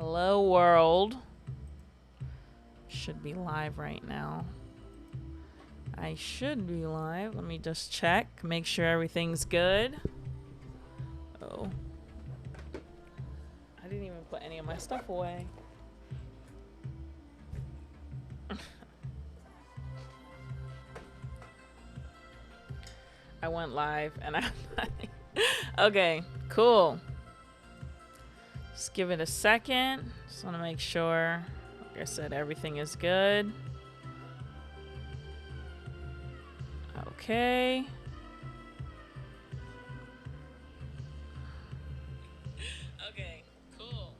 Hello, world. Should be live right now. I should be live. Let me just check. Make sure everything's good. Oh. I didn't even put any of my stuff away. I went live and I'm like, okay, cool. Just give it a second. Just want to make sure, like I said, everything is good. Okay. Okay, cool.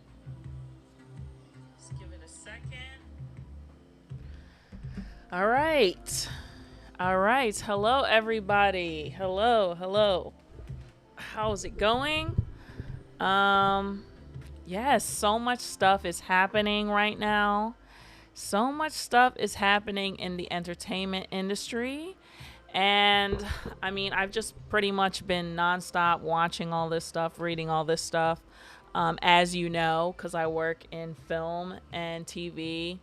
Just give it a second. All right. All right. Hello, everybody. Hello. How's it going? Yes, so much stuff is happening right now. So much stuff is happening in the entertainment industry. And I mean, I've just pretty much been nonstop watching all this stuff, reading all this stuff. As you know, because I work in film and TV.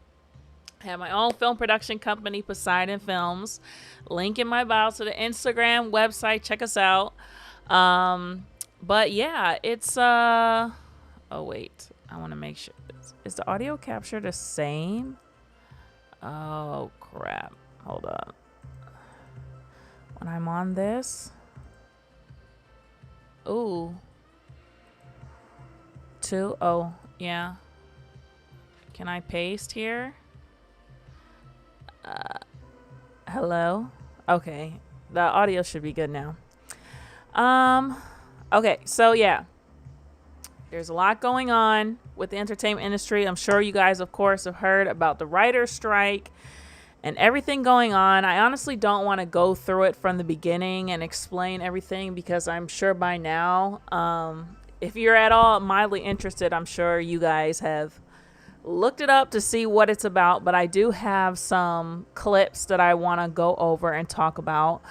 I have my own film production company, Poseidon Films. Link in my bio to the Instagram website. Check us out. But yeah, it's oh wait, I want to make sure. Is the audio capture the same? Oh crap. Hold up. When I'm on this. Ooh. 2. Oh, yeah. Can I paste here? Hello? Okay. The audio should be good now. Okay, so yeah. There's a lot going on with the entertainment industry. I'm sure you guys, of course, have heard about the writer's strike and everything going on. I honestly don't want to go through it from the beginning and explain everything because I'm sure by now, if you're at all mildly interested, I'm sure you guys have looked it up to see what it's about. But I do have some clips that I want to go over and talk about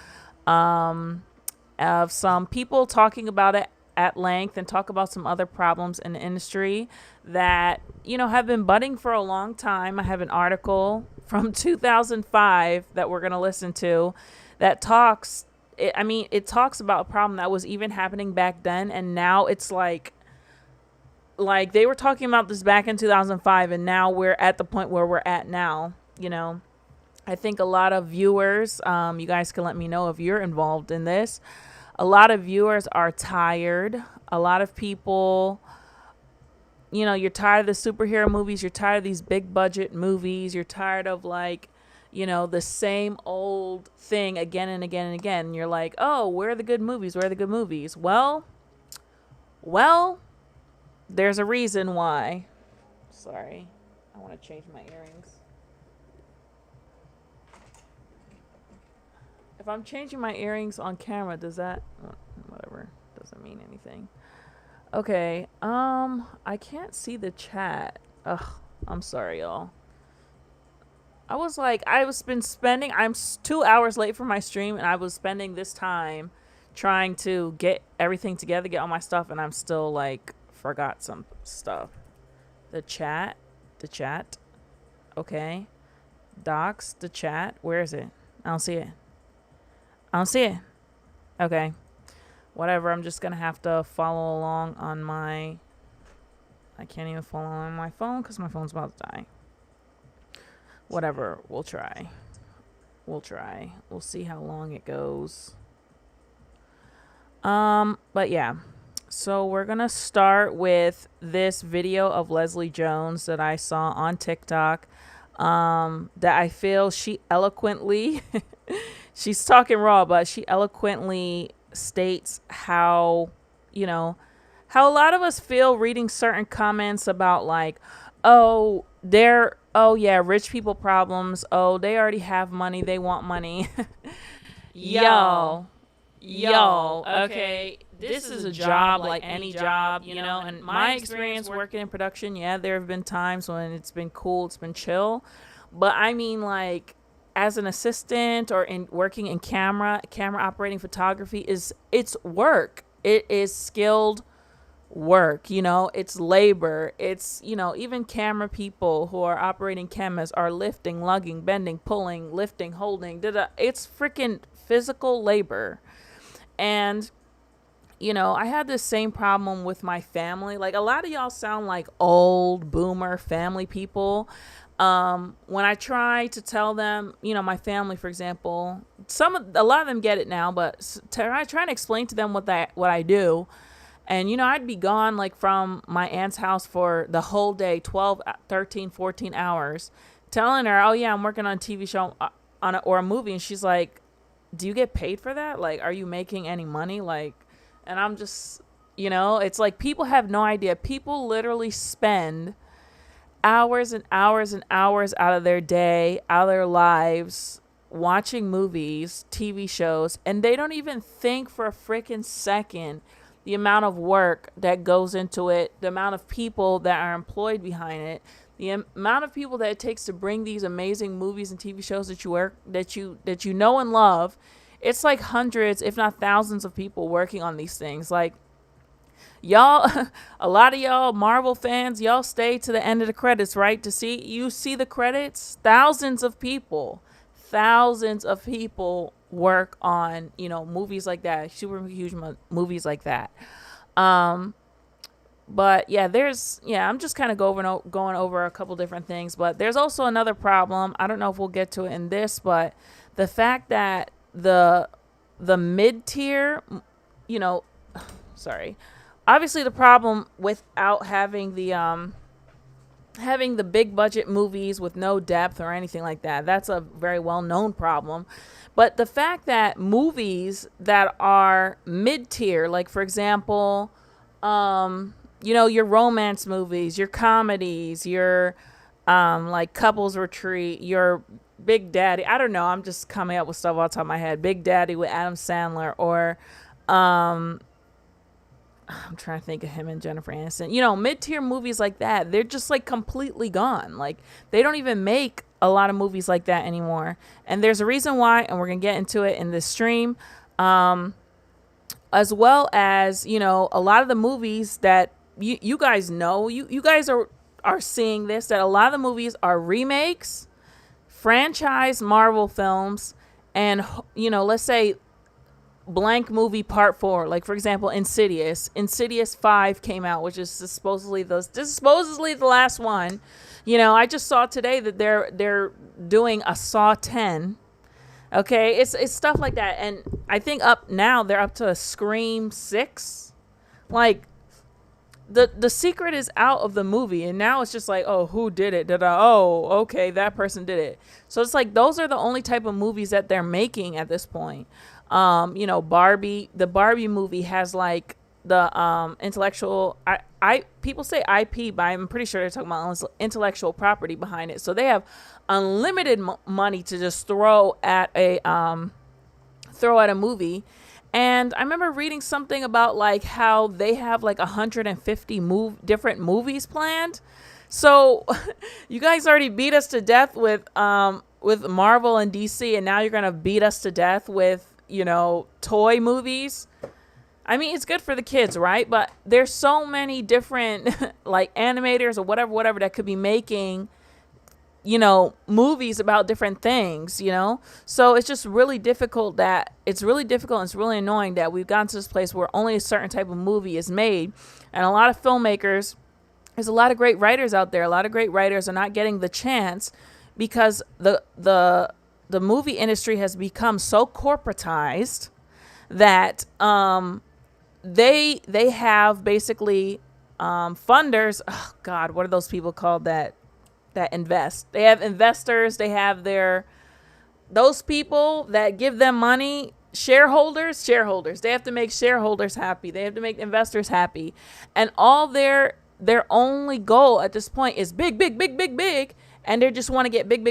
of some people talking about it at length and talk about some other problems in the industry that, you know, have been budding for a long time. I have an article from 2005 that we're going to listen to that talks, it talks about a problem that was even happening back then. And now it's like they were talking about this back in 2005 and now we're at the point where we're at now. You know, I think a lot of viewers, you guys can let me know if you're involved in this. A lot of viewers are tired. A lot of people, you know, you're tired of the superhero movies. You're tired of these big budget movies. You're tired of like, you know, the same old thing again and again and again. And you're like, oh, where are the good movies? Where are the good movies? Well, there's a reason why. Sorry, I want to change my earrings. If I'm changing my earrings on camera, does that... Whatever. Doesn't mean anything. Okay. I can't see the chat. Ugh. I'm sorry, y'all. I'm 2 hours late for my stream, and I was spending this time trying to get everything together, get all my stuff, and I'm still, like, forgot some stuff. The chat. Okay. Docs. The chat. Where is it? I don't see it. Okay. Whatever. I'm just going to have to follow along on my... I can't even follow on my phone because my phone's about to die. Whatever. We'll try. We'll see how long it goes. But yeah. So we're going to start with this video of Leslie Jones that I saw on TikTok. That I feel she eloquently... She's talking raw, but she eloquently states how, you know, how a lot of us feel reading certain comments about like, oh, rich people problems. Oh, they already have money. They want money. Yo, okay. This is a job like any job, you know, and my experience working in production, yeah, there have been times when it's been cool, it's been chill. But I mean, like, as an assistant or in working in camera operating photography it's work. It is skilled work, it's labor. It's, even camera people who are operating cameras are lifting, lugging, bending, pulling, lifting, holding. It's freaking physical labor. And, I had this same problem with my family. Like, a lot of y'all sound like old boomer family people. When I try to tell them, my family, for example, a lot of them get it now, but I try to explain to them what I do. And, I'd be gone like from my aunt's house for the whole day, 12, 13, 14 hours, telling her, oh yeah, I'm working on a TV show or a movie. And she's like, do you get paid for that? Like, are you making any money? Like, and I'm just, it's like people have no idea. People literally spend hours and hours and hours out of their day, out of their lives, watching movies, TV shows, and they don't even think for a freaking second the amount of work that goes into it, the amount of people that are employed behind it, the amount of people that it takes to bring these amazing movies and TV shows that you know and love. It's like hundreds, if not thousands of people working on these things. Like, y'all, a lot of y'all Marvel fans, y'all stay to the end of the credits, right? You see the credits. Thousands of people work on, movies like that, super huge movies like that. But yeah, I'm just kind of going over a couple different things, but there's also another problem. I don't know if we'll get to it in this, but the fact that the mid-tier, sorry, obviously the problem without having the big budget movies with no depth or anything like that, that's a very well-known problem. But the fact that movies that are mid-tier, like for example, your romance movies, your comedies, your like Couples Retreat, your Big Daddy, I don't know, I'm just coming up with stuff off the top of my head, Big Daddy with Adam Sandler, or I'm trying to think of him and Jennifer Aniston. Mid-tier movies like that, they're just like completely gone. Like, they don't even make a lot of movies like that anymore. And there's a reason why, and we're going to get into it in this stream. As well as, a lot of the movies that you guys know, you guys are seeing this, that a lot of the movies are remakes, franchise Marvel films, and, let's say blank movie part 4, like for example Insidious 5 came out, which is supposedly the last one. I just saw today that they're doing a Saw 10. Okay, it's stuff like that. And I think they're up to a Scream 6. Like, the secret is out of the movie, and now it's just like, oh, who did it? Oh, okay, that person did it. So it's like those are the only type of movies that they're making at this point. Barbie, the Barbie movie has like the intellectual, people say IP, but I'm pretty sure they're talking about intellectual property behind it. So they have unlimited money to just throw at a movie. And I remember reading something about like how they have like 150 different movies planned. So you guys already beat us to death with Marvel and DC, and now you're gonna beat us to death with toy movies. I mean, it's good for the kids, right? But there's so many different like animators or whatever that could be making movies about different things, so it's just really difficult, and it's really annoying that we've gotten to this place where only a certain type of movie is made. And a lot of filmmakers, there's a lot of great writers out there, a lot of great writers are not getting the chance because the movie industry has become so corporatized that they have basically funders. Oh God, what are those people called that invest? They have investors. They have those people that give them money. Shareholders. They have to make shareholders happy. They have to make investors happy, and all their only goal at this point is big. And they just want to get big,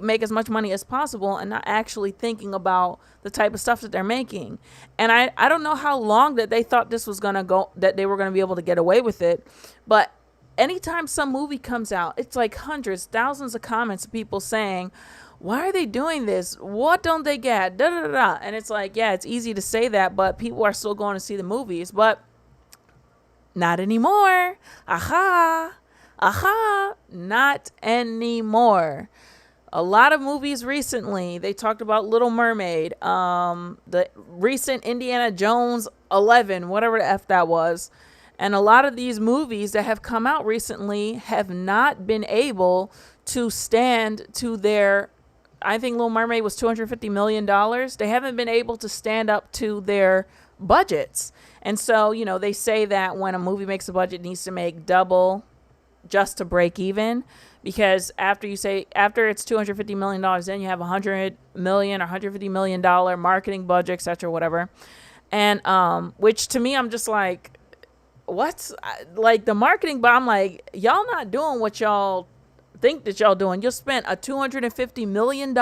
make as much money as possible, and not actually thinking about the type of stuff that they're making. And I don't know how long that they thought this was going to go, that they were going to be able to get away with it. But anytime some movie comes out, it's like hundreds, thousands of comments of people saying, why are they doing this? What don't they get? Da, da, da, da. And it's like, yeah, it's easy to say that, but people are still going to see the movies. But Not anymore. Aha. Aha. Not anymore. A lot of movies recently, they talked about Little Mermaid, the recent Indiana Jones 11, whatever the F that was. And a lot of these movies that have come out recently have not been able to stand to their, I think Little Mermaid was $250 million. They haven't been able to stand up to their budgets. And so, you know, they say that when a movie makes a budget, it needs to make double just to break even. Because after it's $250 million, then you have $100 million or $150 million marketing budget, etc., whatever. And which to me, I'm just like, what's like the marketing? But I'm like, y'all not doing what y'all think that y'all doing. You spent a $250 million.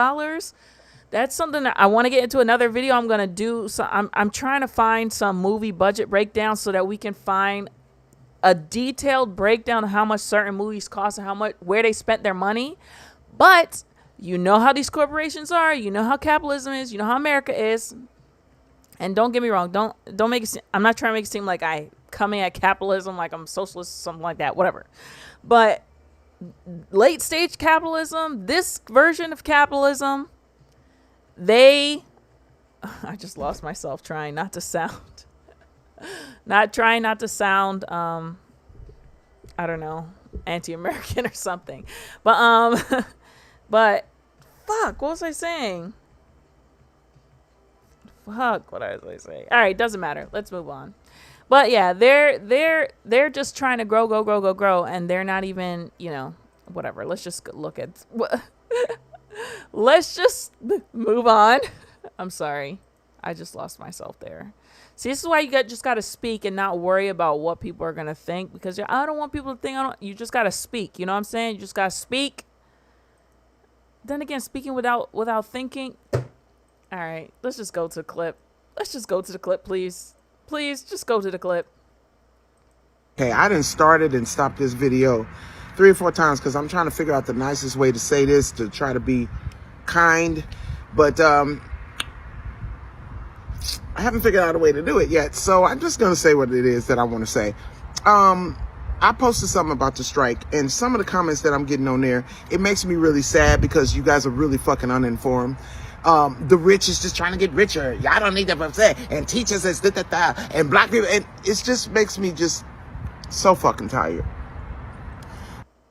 That's something that I want to get into another video. I'm gonna do. So I'm trying to find some movie budget breakdown so that we can find a detailed breakdown of how much certain movies cost and where they spent their money. But you know how these corporations are. You know how capitalism is. You know how America is. And don't get me wrong. Don't make it. I'm not trying to make it seem like I coming at capitalism like I'm socialist, something like that. Whatever. But late stage capitalism, this version of capitalism, I just lost myself trying not to sound. I don't know, anti-American or something. But but fuck, what was I saying? Fuck, what was I saying? All right, doesn't matter. Let's move on. But yeah, they're just trying to grow, and they're not even, you know, whatever. Let's just look at. Let's just move on. I'm sorry, I just lost myself there. See, this is why you just got to speak and not worry about what people are going to think, because I don't want people to think, you just got to speak. You know what I'm saying? You just got to speak. Then again, speaking without thinking. All right, let's just go to the clip. Please. Please, just go to the clip. Okay, I done started and stopped this video 3 or 4 times because I'm trying to figure out the nicest way to say this to try to be kind. But, I haven't figured out a way to do it yet, so I'm just going to say what it is that I want to say. I posted something about the strike, and some of the comments that I'm getting on there, it makes me really sad because you guys are really fucking uninformed. The rich is just trying to get richer. Y'all don't need that upset. And teachers is da-da-da. And black people, and it just makes me just so fucking tired.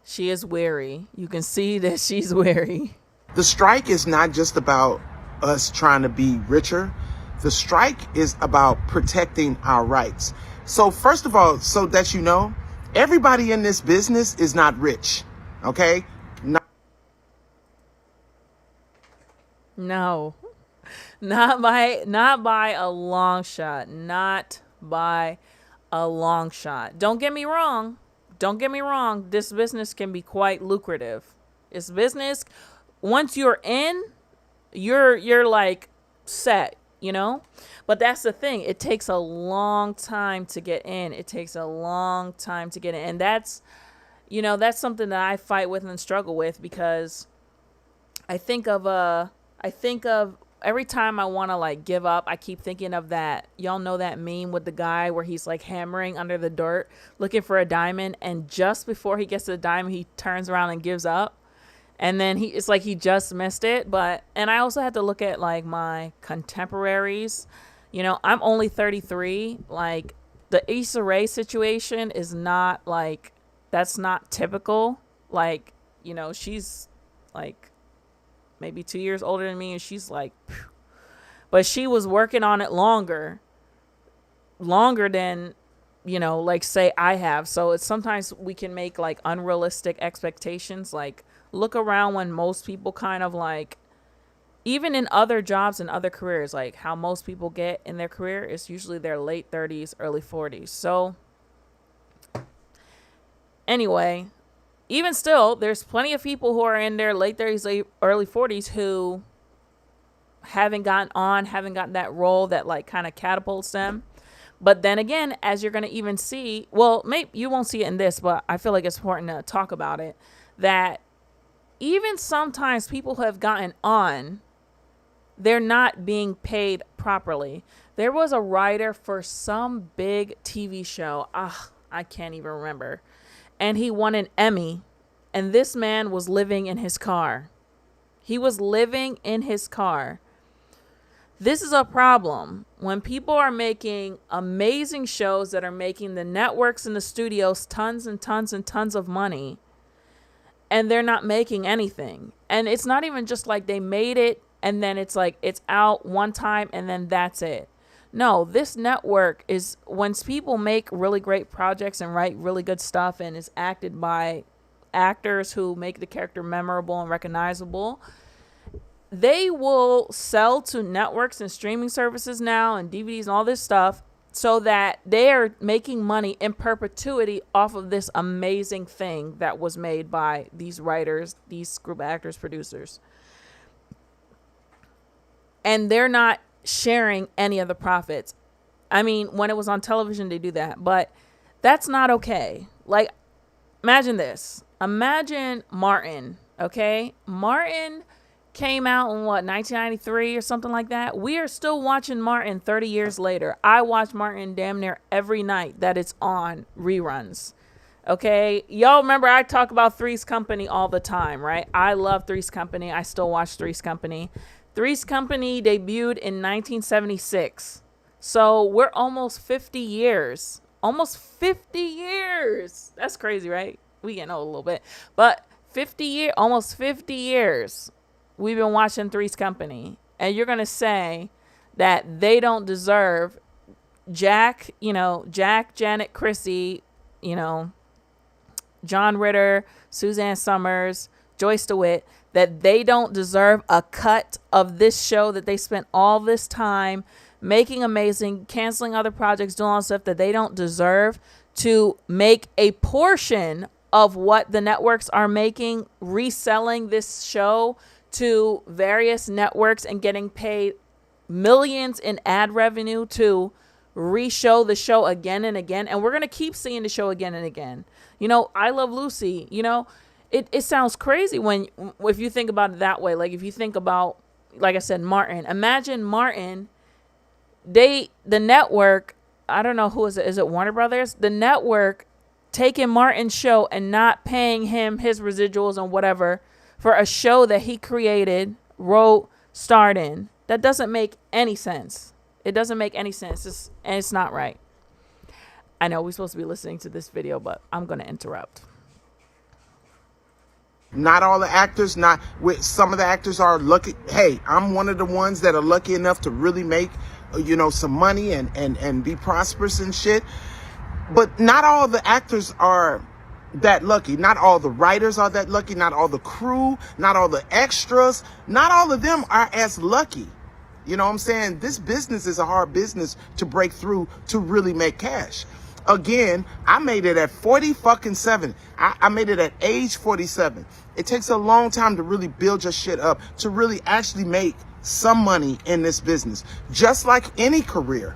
She is weary. You can see that she's weary. The strike is not just about us trying to be richer. The strike is about protecting our rights. So first of all, so that you know, everybody in this business is not rich, okay? No, not by a long shot. Not by a long shot. Don't get me wrong. This business can be quite lucrative. It's business. Once you're in, you're like set. You know, but that's the thing. It takes a long time to get in. And that's, you know, that's something that I fight with and struggle with, because I think of every time I want to like give up, I keep thinking of that. Y'all know that meme with the guy where he's like hammering under the dirt looking for a diamond, and just before he gets to the diamond, he turns around and gives up. And then it's like he just missed it. And I also had to look at like my contemporaries. You know, I'm only 33. Like the Issa Rae situation is not like, that's not typical. Like, you know, she's like maybe 2 years older than me, and she's like, phew. But she was working on it longer than, you know, like say I have. So it's sometimes we can make like unrealistic expectations. Like, look around when most people kind of like, even in other jobs and other careers, like how most people get in their career is usually their late 30s, early 40s. So anyway, even still, there's plenty of people who are in their late 30s, early 40s who haven't gotten that role that like kind of catapults them. But then again, as you're going to even see, well, maybe you won't see it in this, but I feel like it's important to talk about it, that even sometimes people who have gotten on, they're not being paid properly. There was a writer for some big TV show. I can't even remember. And he won an Emmy. And this man was living in his car. He was living in his car. This is a problem. When people are making amazing shows that are making the networks and the studios tons and tons and tons of money, and they're not making anything. And it's not even just like they made it and then it's like it's out one time and then that's it. No, this network is, when people make really great projects and write really good stuff and is acted by actors who make the character memorable and recognizable, they will sell to networks and streaming services now and DVDs and all this stuff, so that they are making money in perpetuity off of this amazing thing that was made by these writers, these group of actors, producers. And they're not sharing any of the profits. I mean, when it was on television, they do that, but that's not okay. Like, imagine this. Imagine Martin, okay? Martin came out in what, 1993 or something like that. We are still watching Martin 30 years later. I watch Martin damn near every night that it's on reruns. Okay, y'all remember I talk about Three's Company all the time, right? I love Three's Company. I still watch Three's Company. Three's Company debuted in 1976. So we're almost 50 years. Almost 50 years. That's crazy, right? We getting old a little bit. But almost 50 years we've been watching Three's Company. And you're going to say that they don't deserve Jack, Janet Chrissy, John Ritter, Suzanne Summers, Joyce DeWitt, that they don't deserve a cut of this show that they spent all this time making amazing, canceling other projects, doing all this stuff, that they don't deserve to make a portion of what the networks are making, reselling this show to various networks and getting paid millions in ad revenue to re-show the show again and again. And we're going to keep seeing the show again and again. I Love Lucy, it sounds crazy if you think about it that way. Like, if you think about, like I said, Martin, imagine Martin, the network, I don't know who is it Warner Brothers? The network taking Martin's show and not paying him his residuals and whatever for a show that he created, wrote, starred in. That doesn't make any sense. It doesn't make any sense. It's not right. I know we're supposed to be listening to this video, but I'm going to interrupt. Not all the actors, some of the actors are lucky. Hey, I'm one of the ones that are lucky enough to really make, some money and be prosperous and shit. But not all the actors are that lucky. Not all the writers are that lucky. Not all the crew, not all the extras. Not all of them are as lucky. You know what I'm saying? This business is a hard business to break through to really make cash. Again, I made it at 47. I made it at age 47. It takes a long time to really build your shit up, to really actually make some money in this business. Just like any career.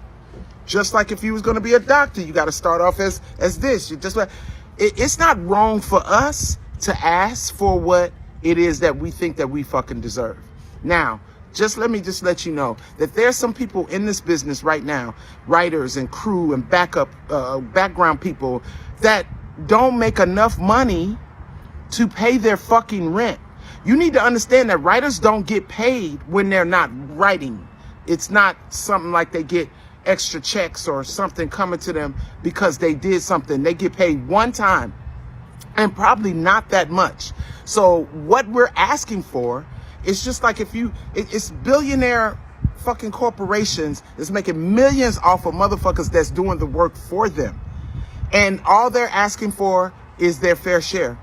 Just like if you was going to be a doctor, you got to start off as this. It's not wrong for us to ask for what it is that we think that we fucking deserve. Now, let me let you know that there's some people in this business right now, writers and crew and background people, that don't make enough money to pay their fucking rent. You need to understand that writers don't get paid when they're not writing. It's not something like they get extra checks or something coming to them because they did something. They get paid one time, and probably not that much. So what we're asking for, it's just like it's billionaire fucking corporations that's making millions off of motherfuckers that's doing the work for them. And all they're asking for is their fair share.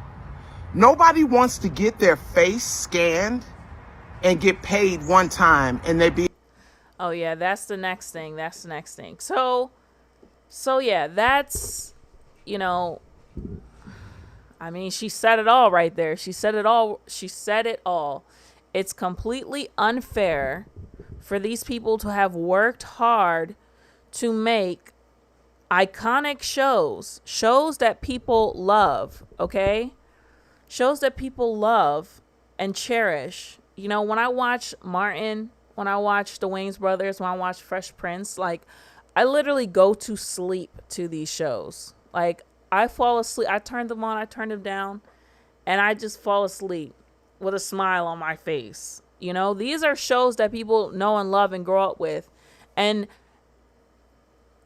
Nobody wants to get their face scanned and get paid one time and they be... Oh yeah, that's the next thing. So yeah, that's, I mean, she said it all right there. She said it all. It's completely unfair for these people to have worked hard to make iconic shows that people love, okay? Shows that people love and cherish. When I watch Martin, when I watch the Wayans Brothers, when I watch Fresh Prince, like, I literally go to sleep to these shows. Like, I fall asleep. I turned them on, I turned them down, and I just fall asleep with a smile on my face. You know, these are shows that people know and love and grow up with. And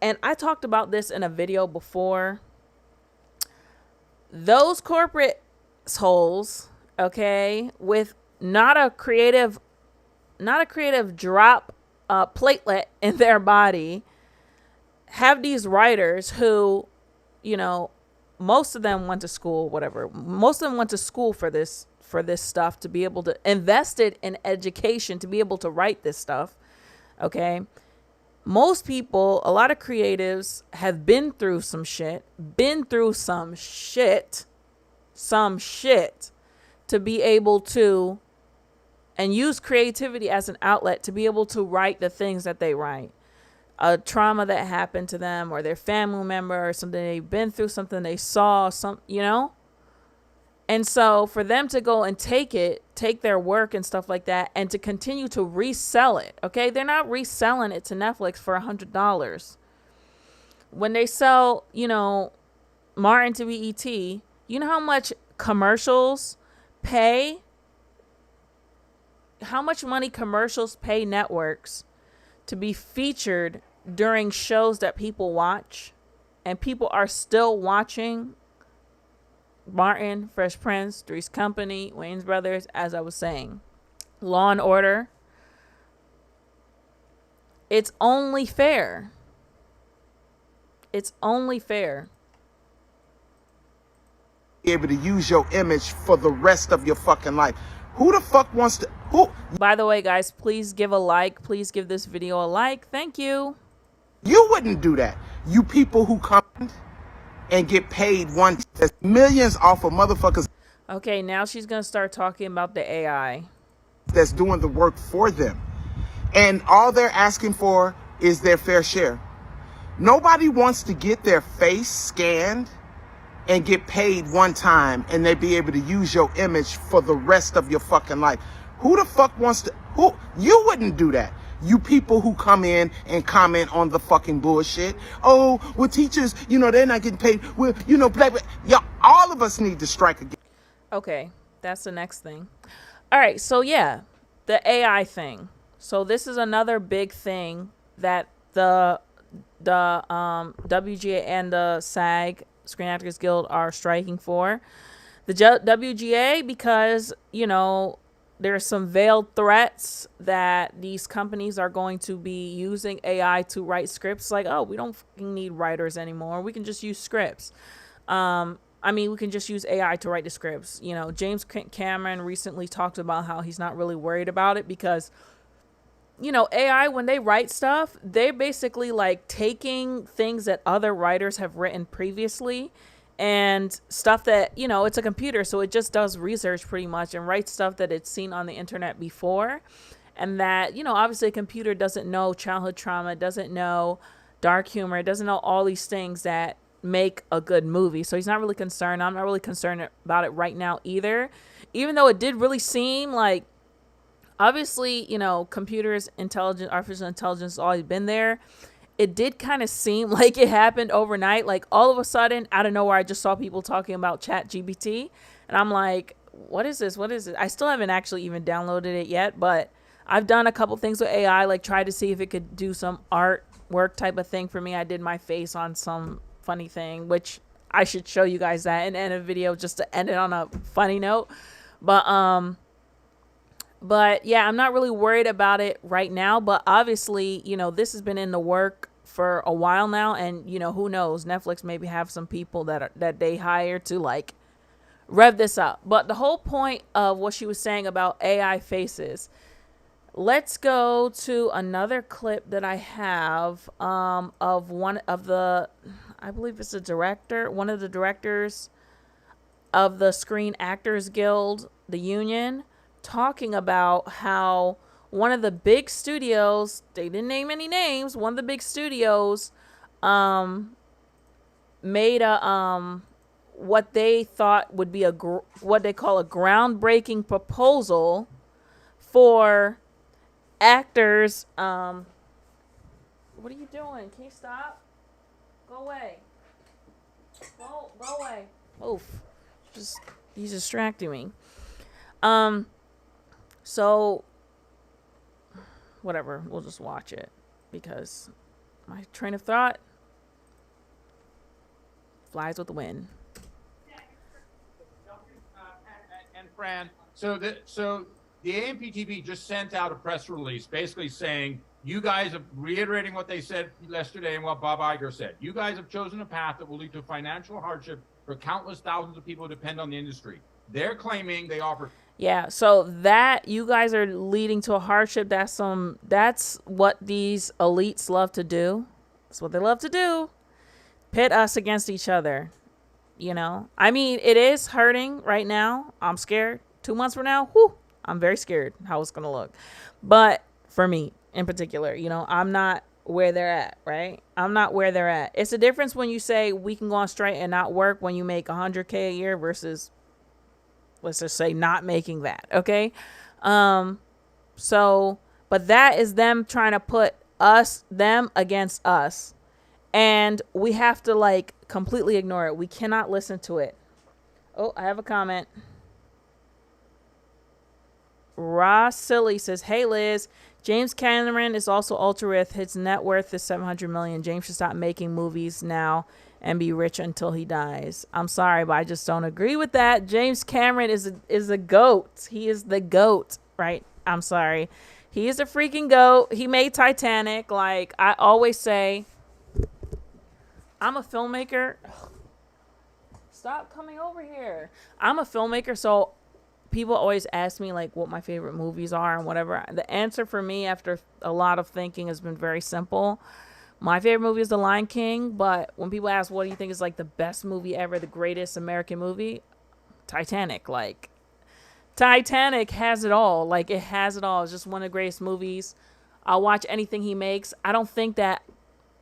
I talked about this in a video before. Those corporate holes, okay, with not a creative drop platelet in their body, have these writers who, you know, most of them went to school, whatever. Most of them went to school for this stuff, to be able to invest it in education, to be able to write this stuff. Okay. Most people, a lot of creatives have been through some shit, to be able to, and use creativity as an outlet to be able to write the things that they write. A trauma that happened to them, or their family member, or something they've been through, something they saw, you know? And so for them to go and take their work and stuff like that, and to continue to resell it, okay? They're not reselling it to Netflix for $100. When they sell, you know, Martin to BET, you know how much commercials pay? How much money commercials pay networks to be featured during shows that people watch? And people are still watching Martin, Fresh Prince, Three's Company, Wayne's Brothers, as I was saying. Law and Order. It's only fair. It's only fair. Be able to use your image for the rest of your fucking life. Who the fuck wants to... Who? By the way, guys, please give a like. Please give this video a like. Thank you. You wouldn't do that. You people who come and get paid millions off of motherfuckers. Okay, now she's going to start talking about the AI. That's doing the work for them. And all they're asking for is their fair share. Nobody wants to get their face scanned and get paid one time and they be able to use your image for the rest of your fucking life. Who the fuck wants to... Who? You wouldn't do that. You people who come in and comment on the fucking bullshit. Oh, well, teachers, you know, they're not getting paid. Well, you know, y'all, all of us need to strike again. Okay, that's the next thing. All right, so yeah, the AI thing. So this is another big thing that the WGA and the SAG, Screen Actors Guild, are striking for. The WGA, because, you know, there are some veiled threats that these companies are going to be using AI to write scripts. Like, oh, we don't fucking need writers anymore. We can just use scripts. We can just use AI to write the scripts. You know, James Cameron recently talked about how he's not really worried about it because, you know, AI, when they write stuff, they're basically like taking things that other writers have written previously and stuff that, you know, it's a computer, so it just does research pretty much and writes stuff that it's seen on the internet before. And that, you know, obviously a computer doesn't know childhood trauma, doesn't know dark humor, doesn't know all these things that make a good movie. So he's not really concerned. I'm not really concerned about it right now either. Even though it did really seem like, obviously, you know, computers, intelligence, artificial intelligence has always been there. It did kind of seem like it happened overnight. Like all of a sudden, out of nowhere, I just saw people talking about ChatGPT. And I'm like, what is this? What is it? I still haven't actually even downloaded it yet. But I've done a couple things with AI, like tried to see if it could do some artwork type of thing for me. I did my face on some funny thing, which I should show you guys that and end a video just to end it on a funny note. But yeah, I'm not really worried about it right now. But obviously, you know, this has been in the work for a while now. And, you know, who knows? Netflix maybe have some people that they hire to like rev this up. But the whole point of what she was saying about AI faces, let's go to another clip that I have of one of the, I believe it's a director, one of the directors of the Screen Actors Guild, the union, talking about how one of the big studios, they didn't name any names, one of the big studios made a what they thought would be what they call a groundbreaking proposal for actors. What are you doing? Can you stop? Go away. Go away. Oof. Just he's distracting me. Um. So whatever. We'll just watch it because my train of thought flies with the wind. And Fran, so the AMPTP just sent out a press release basically saying you guys are reiterating what they said yesterday and what Bob Iger said. You guys have chosen a path that will lead to financial hardship for countless thousands of people who depend on the industry. They're claiming they offer. Yeah, so that you guys are leading to a hardship. That's what these elites love to do. That's what they love to do. Pit us against each other. You know, I mean, it is hurting right now. I'm scared. 2 months from now, I'm very scared how it's gonna look. But for me in particular, you know, I'm not where they're at, right? I'm not where they're at. It's a difference when you say we can go on strike and not work when you make $100K a year versus, let's just say, not making that. Okay. So, but that is them trying to put them against us. And we have to like completely ignore it. We cannot listen to it. Oh, I have a comment. Ross Silly says, "Hey Liz, James Cameron is also ultra rich. His net worth is $700 million. James should stop making movies now and be rich until he dies." I'm sorry, but I just don't agree with that. James Cameron is a goat. He is the goat, right? I'm sorry. He is a freaking goat. He made Titanic. Like I always say, I'm a filmmaker. Stop coming over here. I'm a filmmaker, so people always ask me like what my favorite movies are and whatever. The answer for me after a lot of thinking has been very simple. My favorite movie is The Lion King, but when people ask what do you think is like the best movie ever, the greatest American movie, Titanic. Like Titanic has it all. Like it has it all. It's just one of the greatest movies. I'll watch anything he makes. I don't think that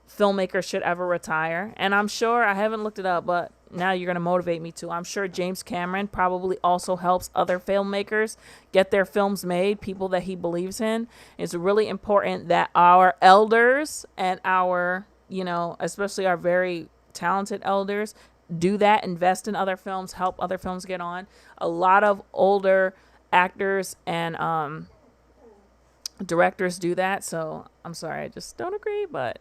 filmmakers should ever retire. And I'm sure, I haven't looked it up, but now you're going to motivate me to. I'm sure James Cameron probably also helps other filmmakers get their films made, people that he believes in. It's really important that our elders and our, you know, especially our very talented elders do that, invest in other films, help other films get on. A lot of older actors and directors do that. So I'm sorry, I just don't agree, but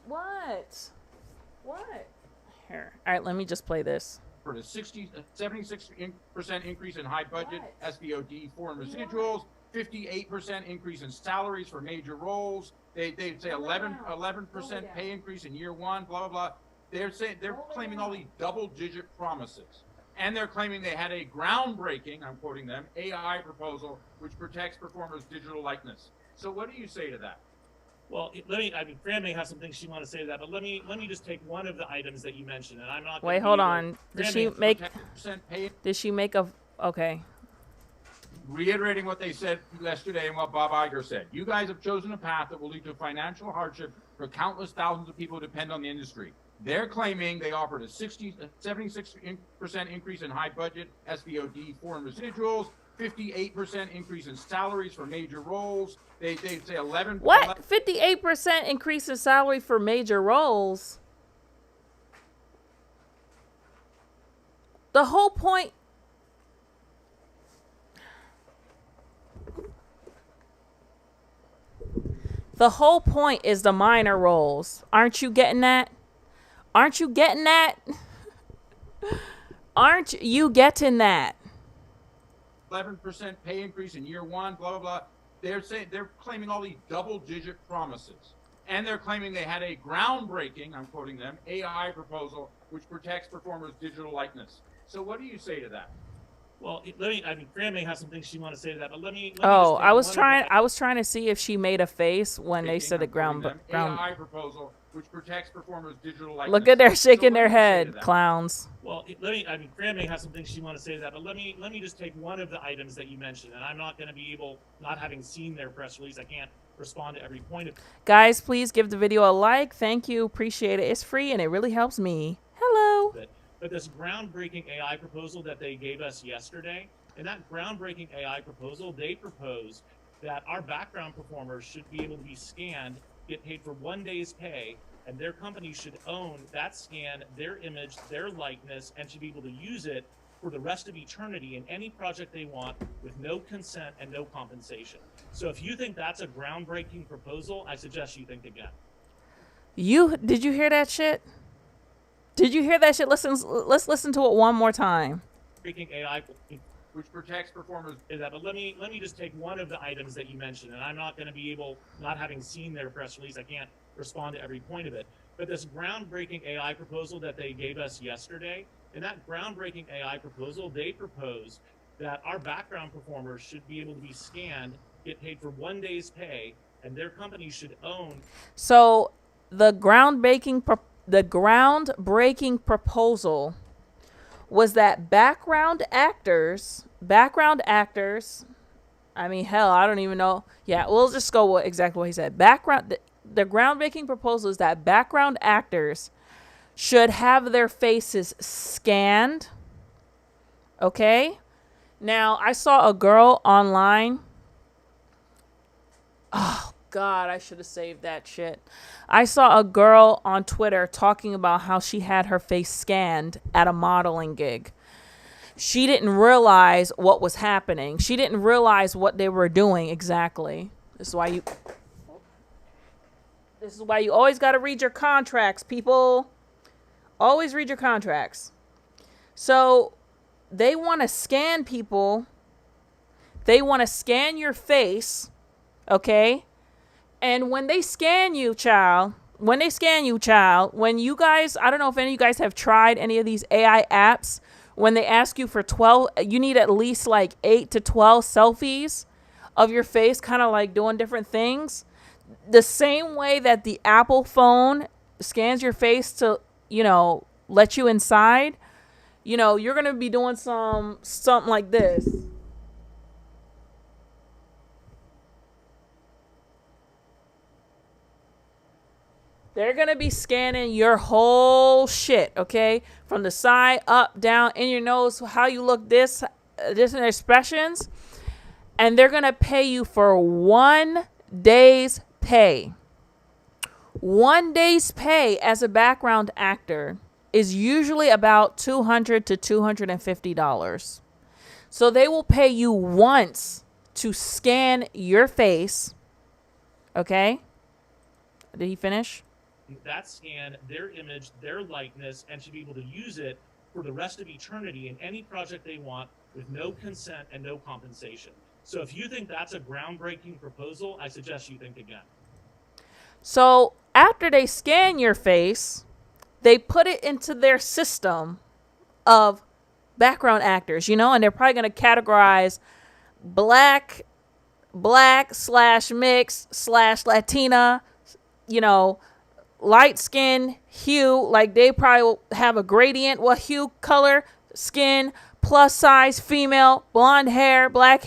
what? Here. All right, let me just play this. For the 76% increase in high budget SVOD foreign residuals, 58% increase in salaries for major roles. They say 11% pay increase in year one, blah, blah, blah. They're claiming all these double-digit promises. And they're claiming they had a groundbreaking, I'm quoting them, AI proposal which protects performers' digital likeness. So what do you say to that? Well, Fran may have some things she wants to say to that, but let me just take one of the items that you mentioned, and I'm not. Wait, hold on. Did she make a? Okay. Reiterating what they said yesterday and what Bob Iger said. You guys have chosen a path that will lead to financial hardship for countless thousands of people who depend on the industry. They're claiming they offered a 76% increase in high budget SVOD foreign residuals, 58% increase in salaries for major roles. They say 11. What? 58% increase in salary for major roles? The whole point. The whole point is the minor roles. Aren't you getting that? Aren't you getting that? Aren't you getting that? 11% pay increase in year one, blah, blah, blah. They're claiming all these double-digit promises. And they're claiming they had a groundbreaking, I'm quoting them, AI proposal which protects performers' digital likeness. So what do you say to that? Well, Fran may have some things she wants to say to that, but let me I was trying to see if she made a face when they said AI proposal which protects performers' digital likeness. Look at their shaking their head, clowns. Well, Fran may have some things she wants to say to that, but let me just take one of the items that you mentioned, and I'm not going to be able, not having seen their press release, I can't respond to every point of. Guys, please give the video a like. Thank you, appreciate it. It's free and it really helps me. Hello. But this groundbreaking AI proposal that they gave us yesterday, in that groundbreaking AI proposal, they proposed that our background performers should be able to be scanned, get paid for 1 day's pay, and their company should own that scan, their image, their likeness, and should be able to use it for the rest of eternity in any project they want with no consent and no compensation. So if you think that's a groundbreaking proposal, I suggest you think again. Did you hear that shit? Did you hear that shit? Let's listen to it one more time. Breaking AI, which protects performers. is that, but let me just take one of the items that you mentioned, and I'm not going to be able, not having seen their press release, I can't respond to every point of it. But this groundbreaking AI proposal that they gave us yesterday, in that groundbreaking AI proposal, they proposed that our background performers should be able to be scanned, get paid for 1 day's pay, and their company should own. So the groundbreaking proposal was that background actors, I mean, hell, I don't even know. Yeah, we'll just go with exactly what he said. The groundbreaking proposal is that background actors should have their faces scanned. Okay? Now, I saw a girl online. Oh, God, I should have saved that shit. I saw a girl on Twitter talking about how she had her face scanned at a modeling gig. She didn't realize what was happening. She didn't realize what they were doing exactly. This is why you always got to read your contracts, people. Always read your contracts. So they want to scan people. They want to scan your face, okay? And when they scan you, child, when you guys, I don't know if any of you guys have tried any of these AI apps, when they ask you for 12, you need at least like 8 to 12 selfies of your face, kind of like doing different things. The same way that the Apple phone scans your face to, let you inside, you're going to be doing something like this. They're going to be scanning your whole shit, okay? From the side, up, down, in your nose, how you look, different expressions. And they're going to pay you for 1 day's pay. 1 day's pay as a background actor is usually about $200 to $250. So they will pay you once to scan your face. Okay? Did he finish? That scan, their image, their likeness, and should be able to use it for the rest of eternity in any project they want with no consent and no compensation. So if you think that's a groundbreaking proposal, I suggest you think again. So after they scan your face, they put it into their system of background actors, and they're probably going to categorize black / mixed / Latina, light skin, hue, like they probably will have a gradient, what hue, color, skin, plus size, female, blonde hair, black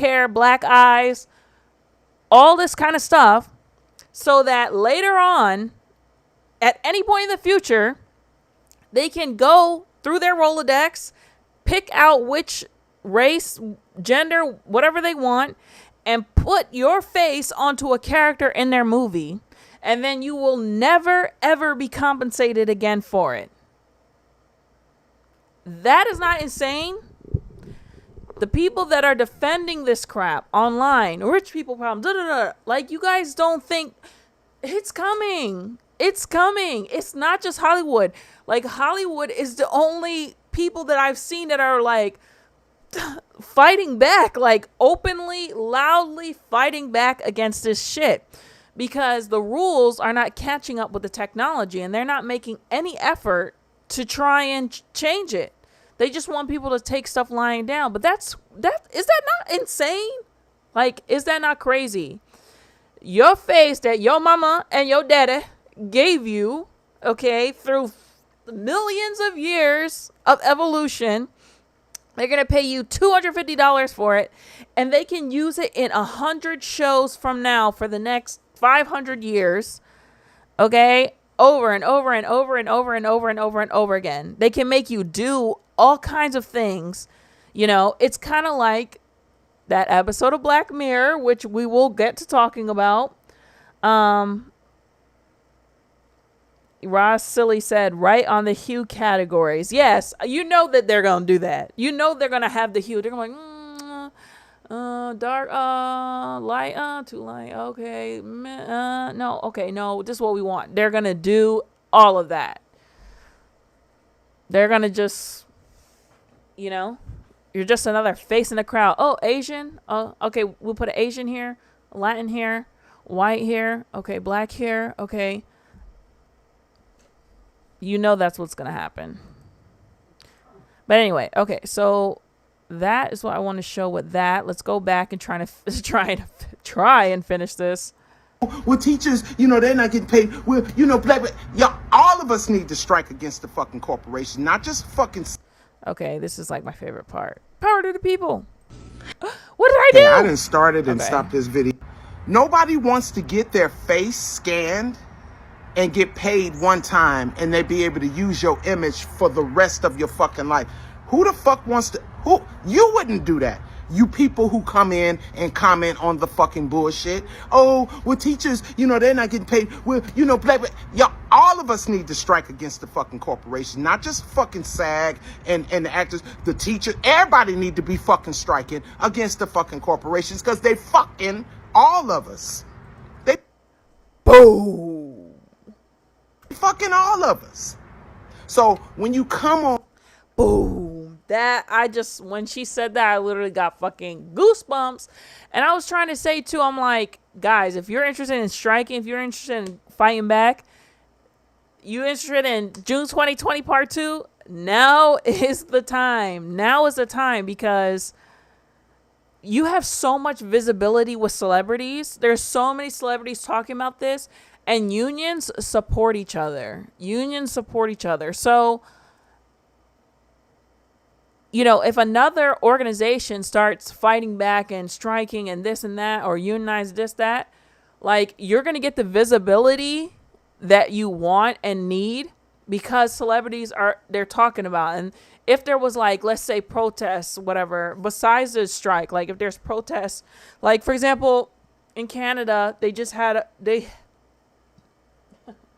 eyes, all this kind of stuff, so that later on, at any point in the future, they can go through their Rolodex, pick out which race, gender, whatever they want, and put your face onto a character in their movie. And then you will never, ever be compensated again for it. That is not insane. The people that are defending this crap online, rich people problem, like you guys don't think it's coming. It's coming. It's not just Hollywood. Like Hollywood is the only people that I've seen that are like fighting back, like openly, loudly fighting back against this shit. Because the rules are not catching up with the technology and they're not making any effort to try and change it. They just want people to take stuff lying down. But is that not insane? Like, is that not crazy? Your face that your mama and your daddy gave you, okay, through millions of years of evolution, they're going to pay you $250 for it. And they can use it in 100 shows from now for the next 500 years, okay, over and over and over and over and over and over and over again. They can make you do all kinds of things. It's kind of like that episode of Black Mirror, which we will get to talking about. Ross Silly said, right on the hue categories. Yes, you know that they're going to do that. You know they're going to have the hue. They're going to be like, dark, light, too light, okay, no, okay, no, this is what we want. They're going to do all of that. They're going to just, you're just another face in the crowd. Oh, Asian? Oh, okay, we'll put an Asian here, Latin here, white here, okay, black here, okay. You know that's what's going to happen. But anyway, okay, so that is what I want to show with that. Let's go back and try and finish this. Well, teachers, they're not getting paid. Well, y'all, all of us need to strike against the fucking corporation, not just fucking. Okay, this is like my favorite part. Power to the people. What did I do? I done started and stopped this video. Nobody wants to get their face scanned and get paid one time and they be able to use your image for the rest of your fucking life. Who the fuck wants to? You wouldn't do that. You people who come in and comment on the fucking bullshit. Oh, well, teachers, they're not getting paid. Well, y'all, all of us need to strike against the fucking corporation, not just fucking SAG and the actors, the teachers. Everybody need to be fucking striking against the fucking corporations because they fucking all of us. They boom. Fucking all of us. So when you come on, boom, that when she said that, I literally got fucking goosebumps. And I was trying to say too, I'm like, guys, if you're interested in striking, if you're interested in fighting back, you interested in June 2020 part 2, now is the time. Now is the time because you have so much visibility with celebrities. There's so many celebrities talking about this. And unions support each other. So, if another organization starts fighting back and striking and this and that, or unionize this, that, like, you're going to get the visibility that you want and need because celebrities they're talking about. And if there was, like, let's say protests, whatever, besides the strike, like if there's protests, like, for example, in Canada,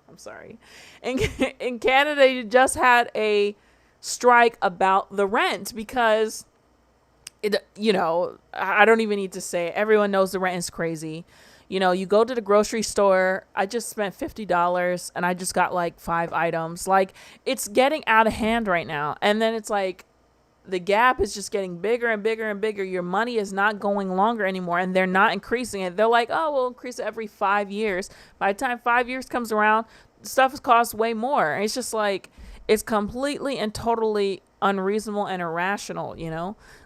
I'm sorry. In Canada, you just had a strike about the rent because I don't even need to say it. Everyone knows the rent is crazy. You go to the grocery store. I just spent $50 and I just got like 5 items. Like, it's getting out of hand right now. And then it's like the gap is just getting bigger and bigger and bigger. Your money is not going longer anymore and they're not increasing it. They're like, oh, we'll increase it every 5 years. By the time 5 years comes around, stuff costs way more. It's just like, it's completely and totally unreasonable and irrational,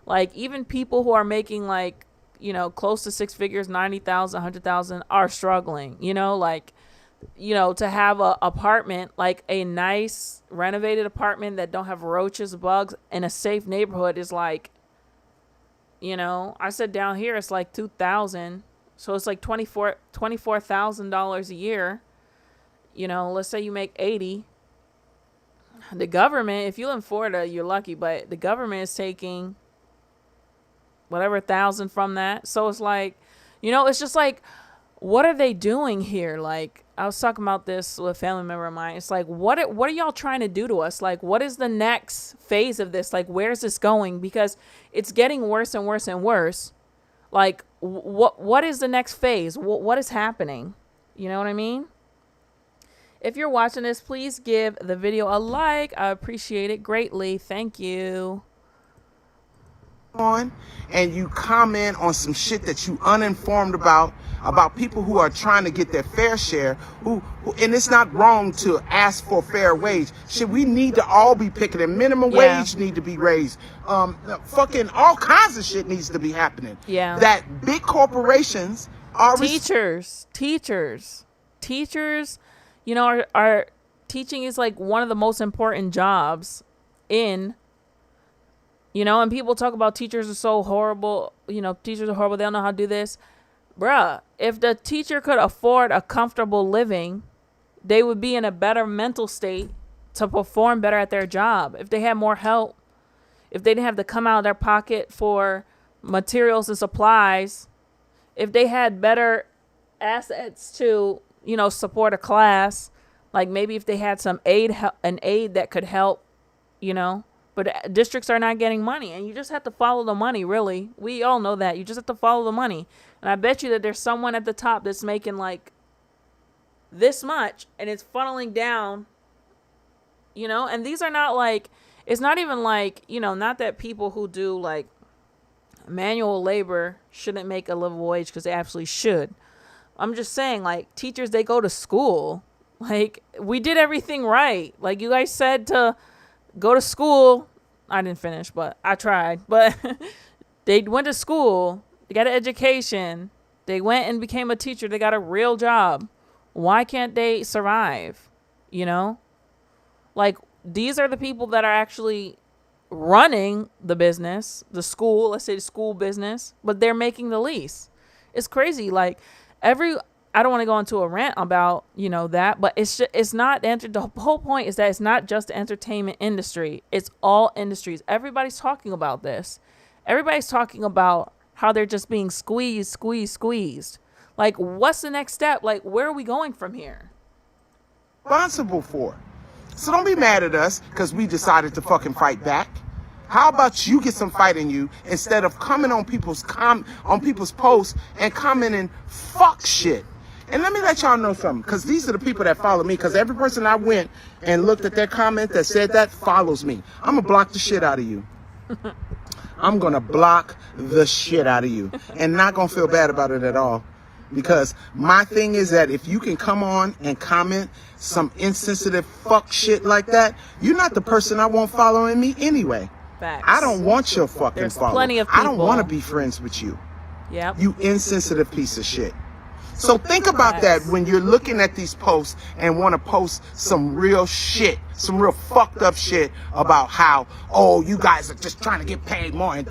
like even people who are making like, close to 6 figures, 90,000, 100,000 are struggling, to have a apartment, like a nice renovated apartment that don't have roaches, bugs in a safe neighborhood is like, I said down here, it's like 2,000. So it's like $24,000 a year. Let's say you make 80. The government, if you live in Florida, you're lucky, but the government is taking whatever 1,000 from that. So it's like, it's just like, what are they doing here? Like, I was talking about this with a family member of mine. It's like, what are y'all trying to do to us? Like, what is the next phase of this? Like, where's this going? Because it's getting worse and worse and worse. Like, what is the next phase? What is happening? You know what I mean? If you're watching this, please give the video a like. I appreciate it greatly. Thank you. And you comment on some shit that you uninformed about people who are trying to get their fair share, who and it's not wrong to ask for fair wage. Shit, we need to all be picketing. Minimum wage need to be raised. Fucking all kinds of shit needs to be happening. Yeah. That big corporations are teachers. Our teaching is like one of the most important jobs in, and people talk about teachers are so horrible. Teachers are horrible. They don't know how to do this. Bruh, if the teacher could afford a comfortable living, they would be in a better mental state to perform better at their job. If they had more help, if they didn't have to come out of their pocket for materials and supplies, if they had better assets to, support a class, Like maybe if they had some aid, an aid that could help, you know. But districts are not getting money, and you just have to follow the money, really. We all know that. You just have to follow the money. And I bet you that there's someone at the top that's making like this much, and it's funneling down, you know. And these are not like, it's not even like, you know, not that people who do like manual labor shouldn't make a livable wage, because they absolutely should. I'm just saying, like, teachers, they go to school. Like, we did everything right. Like, you guys said to go to school. I didn't finish, but I tried. But they went to school. They got an education. They went and became a teacher. They got a real job. Why can't they survive? You know? Like, these are the people that are actually running the business, the school, let's say the school business, but they're making the least. It's crazy. Like, I don't want to go into a rant about, you know, that, but it's not, the whole point is that it's not just the entertainment industry. It's all industries. Everybody's talking about this. Everybody's talking about how they're just being squeezed. Like, what's the next step? Like, where are we going from here? Responsible for. So don't be mad at us because we decided to fucking fight back. How about you get some fight in you instead of coming on people's posts and commenting fuck shit. And let me let y'all know something, because these are the people that follow me, because every person I went and looked at their comment that said that follows me. I'm going to block the shit out of you. I'm going to block the shit out of you. And not going to feel bad about it at all. Because my thing is that if you can come on and comment some insensitive fuck shit like that, you're not the person I want following me anyway. Facts. I don't want your fucking There's follow. plenty of people. I don't want to be friends with you. Yep. You insensitive piece of shit. So think about that when you're looking at these posts and want to post some real shit, some real fucked up shit about how, oh, you guys are just trying to get paid more. And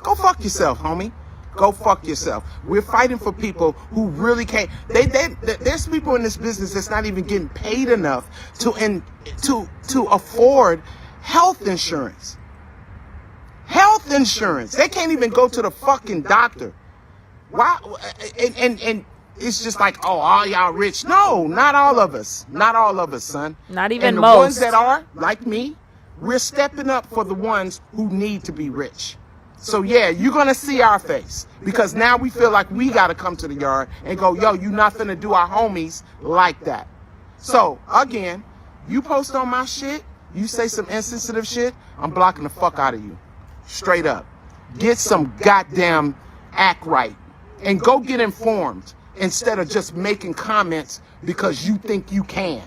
go fuck yourself, homie. Go fuck yourself. We're fighting for people who really can't. There's people in this business that's not even getting paid enough to afford health insurance. Health insurance. They can't even go to the fucking doctor. Why? And it's just like, oh, all y'all rich. No, not all of us. Not all of us, son. Not even and the most. ones that are, like me, we're stepping up for the ones who need to be rich. So, yeah, you're going to see our face. Because now we feel like we got to come to the yard and go, yo, you not finna do our homies like that. So, again, you post on my shit, you say some insensitive shit, I'm blocking the fuck out of you. Straight up. Get some goddamn act right. And go get informed. Instead of just making comments because you think you can.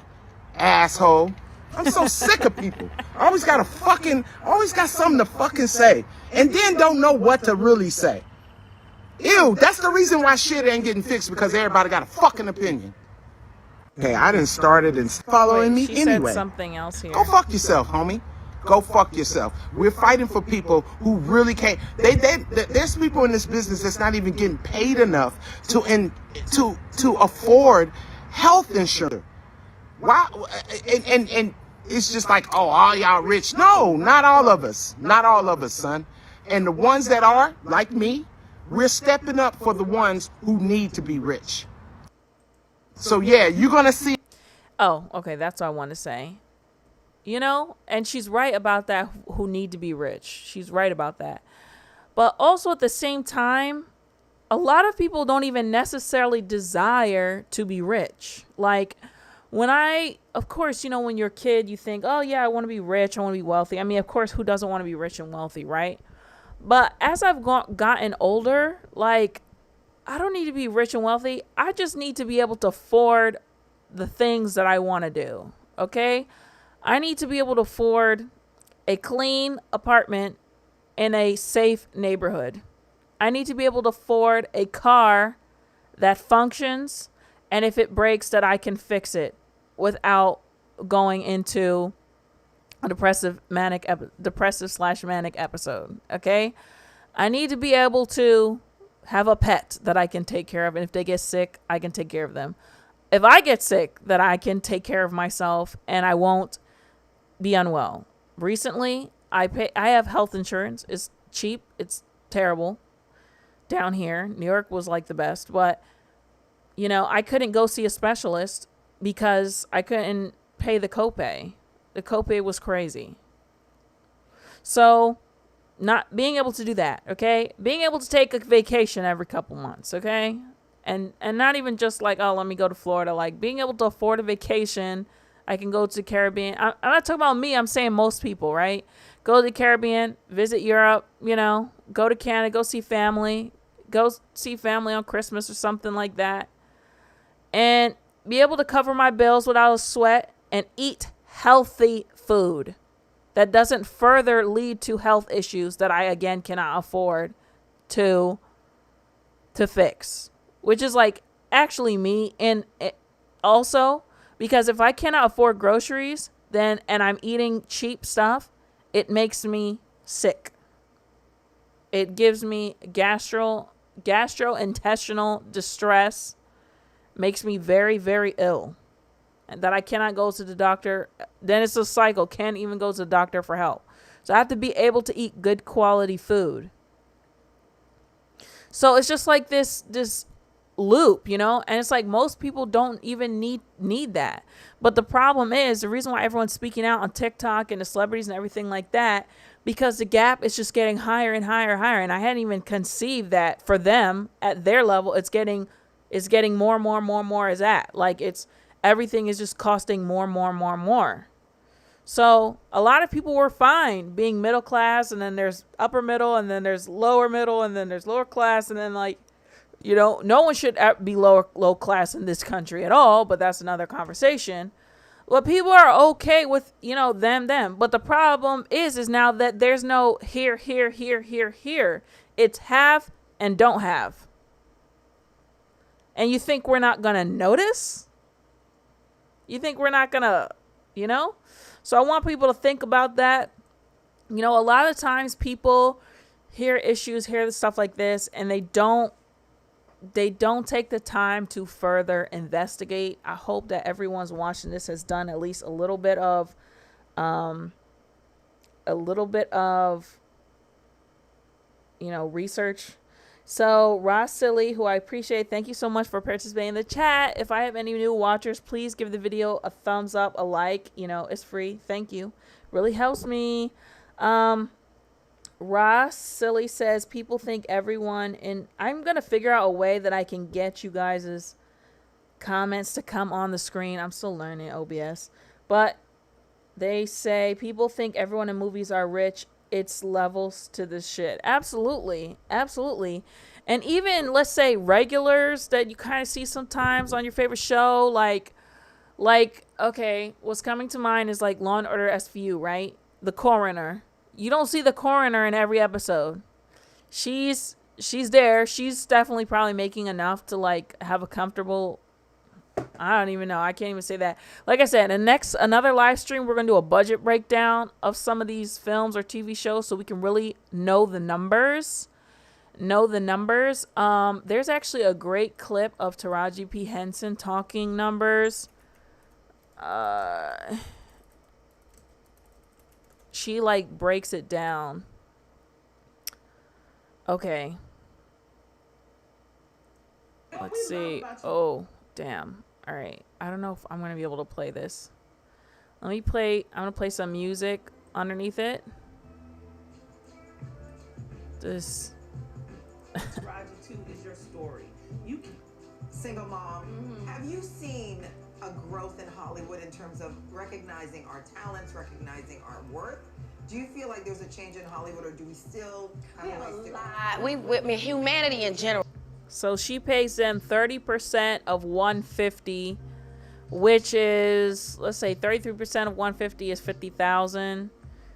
Asshole. I'm so sick of people. Always got something to fucking say. And then don't know what to really say. Ew, that's the reason why shit ain't getting fixed, because everybody got a fucking opinion. Okay, I didn't start it and following me she anyway. said something else here. Go fuck yourself, homie. Go fuck yourself. We're fighting for people who really can't. There's people in this business that's not even getting paid enough to afford health insurance. Why? And it's just like, oh, all y'all rich. No, not all of us. Not all of us, son. And the ones that are, like me, we're stepping up for the ones who need to be rich. So, yeah, you're going to see. Oh, okay. That's what I want to say. You know, and she's right about that, who need to be rich. She's right about that. But also at the same time, a lot of people don't even necessarily desire to be rich. Like, of course, you know, when you're a kid, you think, oh, yeah, I want to be rich. I want to be wealthy. I mean, of course, who doesn't want to be rich and wealthy, right? But as I've gotten older, like, I don't need to be rich and wealthy. I just need to be able to afford the things that I want to do. Okay? I need to be able to afford a clean apartment in a safe neighborhood. I need to be able to afford a car that functions, and if it breaks, that I can fix it without going into a depressive/manic episode. Okay? I need to be able to have a pet that I can take care of, and if they get sick, I can take care of them. If I get sick, that I can take care of myself and I won't be unwell. Recently, I have health insurance. It's cheap. It's terrible down here. New York was like the best, but you know, I couldn't go see a specialist because I couldn't pay the copay. The copay was crazy. So not being able to do that, okay? Being able to take a vacation every couple months, okay? And not even just like, oh, let me go to Florida. Like being able to afford a vacation. I can go to the Caribbean. I'm not talking about me. I'm saying most people, right? Go to the Caribbean, visit Europe, you know, go to Canada, go see family on Christmas or something like that. And be able to cover my bills without a sweat and eat healthy food that doesn't further lead to health issues that I, again, cannot afford to fix. Which is like actually me. And also, because if I cannot afford groceries, and I'm eating cheap stuff, it makes me sick. It gives me gastrointestinal distress, makes me very, very ill, and that I cannot go to the doctor. Then it's a cycle. Can't even go to the doctor for help. So I have to be able to eat good quality food. So it's just like this loop, you know, and it's like most people don't even need that. But the problem is, the reason why everyone's speaking out on TikTok and the celebrities and everything like that, because the gap is just getting higher and higher and higher. And I hadn't even conceived that for them at their level, it's getting more and more and more and more is at. Like everything is just costing more and more and more and more. So a lot of people were fine being middle class, and then there's upper middle, and then there's lower middle, and then there's lower class, and then like, you know, no one should be low class in this country at all, but that's another conversation. But people are okay with, you know, them. But the problem is now that there's no here. It's have and don't have. And you think we're not going to notice? You think we're not going to, you know? So I want people to think about that. You know, a lot of times people hear issues, hear stuff like this, and they don't take the time to further investigate. I hope that everyone's watching this has done at least a little bit of, you know, research. So Ross Silly, who I appreciate, thank you so much for participating in the chat. If I have any new watchers, please give the video a thumbs up, a like. You know, it's free. Thank you. Really helps me. Ross Silly says, people think everyone in... I'm going to figure out a way that I can get you guys' comments to come on the screen. I'm still learning OBS. But they say, people think everyone in movies are rich. It's levels to this shit. Absolutely. Absolutely. And even, let's say, regulars that you kind of see sometimes on your favorite show. Like, okay, what's coming to mind is like Law & Order SVU, right? The coroner. You don't see the coroner in every episode. She's there. She's definitely probably making enough to like have a comfortable... I don't even know. I can't even say that. Like I said, another live stream, we're going to do a budget breakdown of some of these films or TV shows so we can really know the numbers. There's actually a great clip of Taraji P Henson talking numbers. She like breaks it down. Okay. Let's see. Oh, damn. All right. I don't know if I'm going to be able to play this. I'm going to play some music underneath it. This. Taraji 2 is your story. You single mom. Mm-hmm. Have you seen a growth in Hollywood in terms of recognizing our talents, recognizing our worth? Do you feel like there's a change in Hollywood, or do we still have a ways to go? Humanity in general. So she pays them 30% of 150, which is, let's say 33% of 150 is 50,000.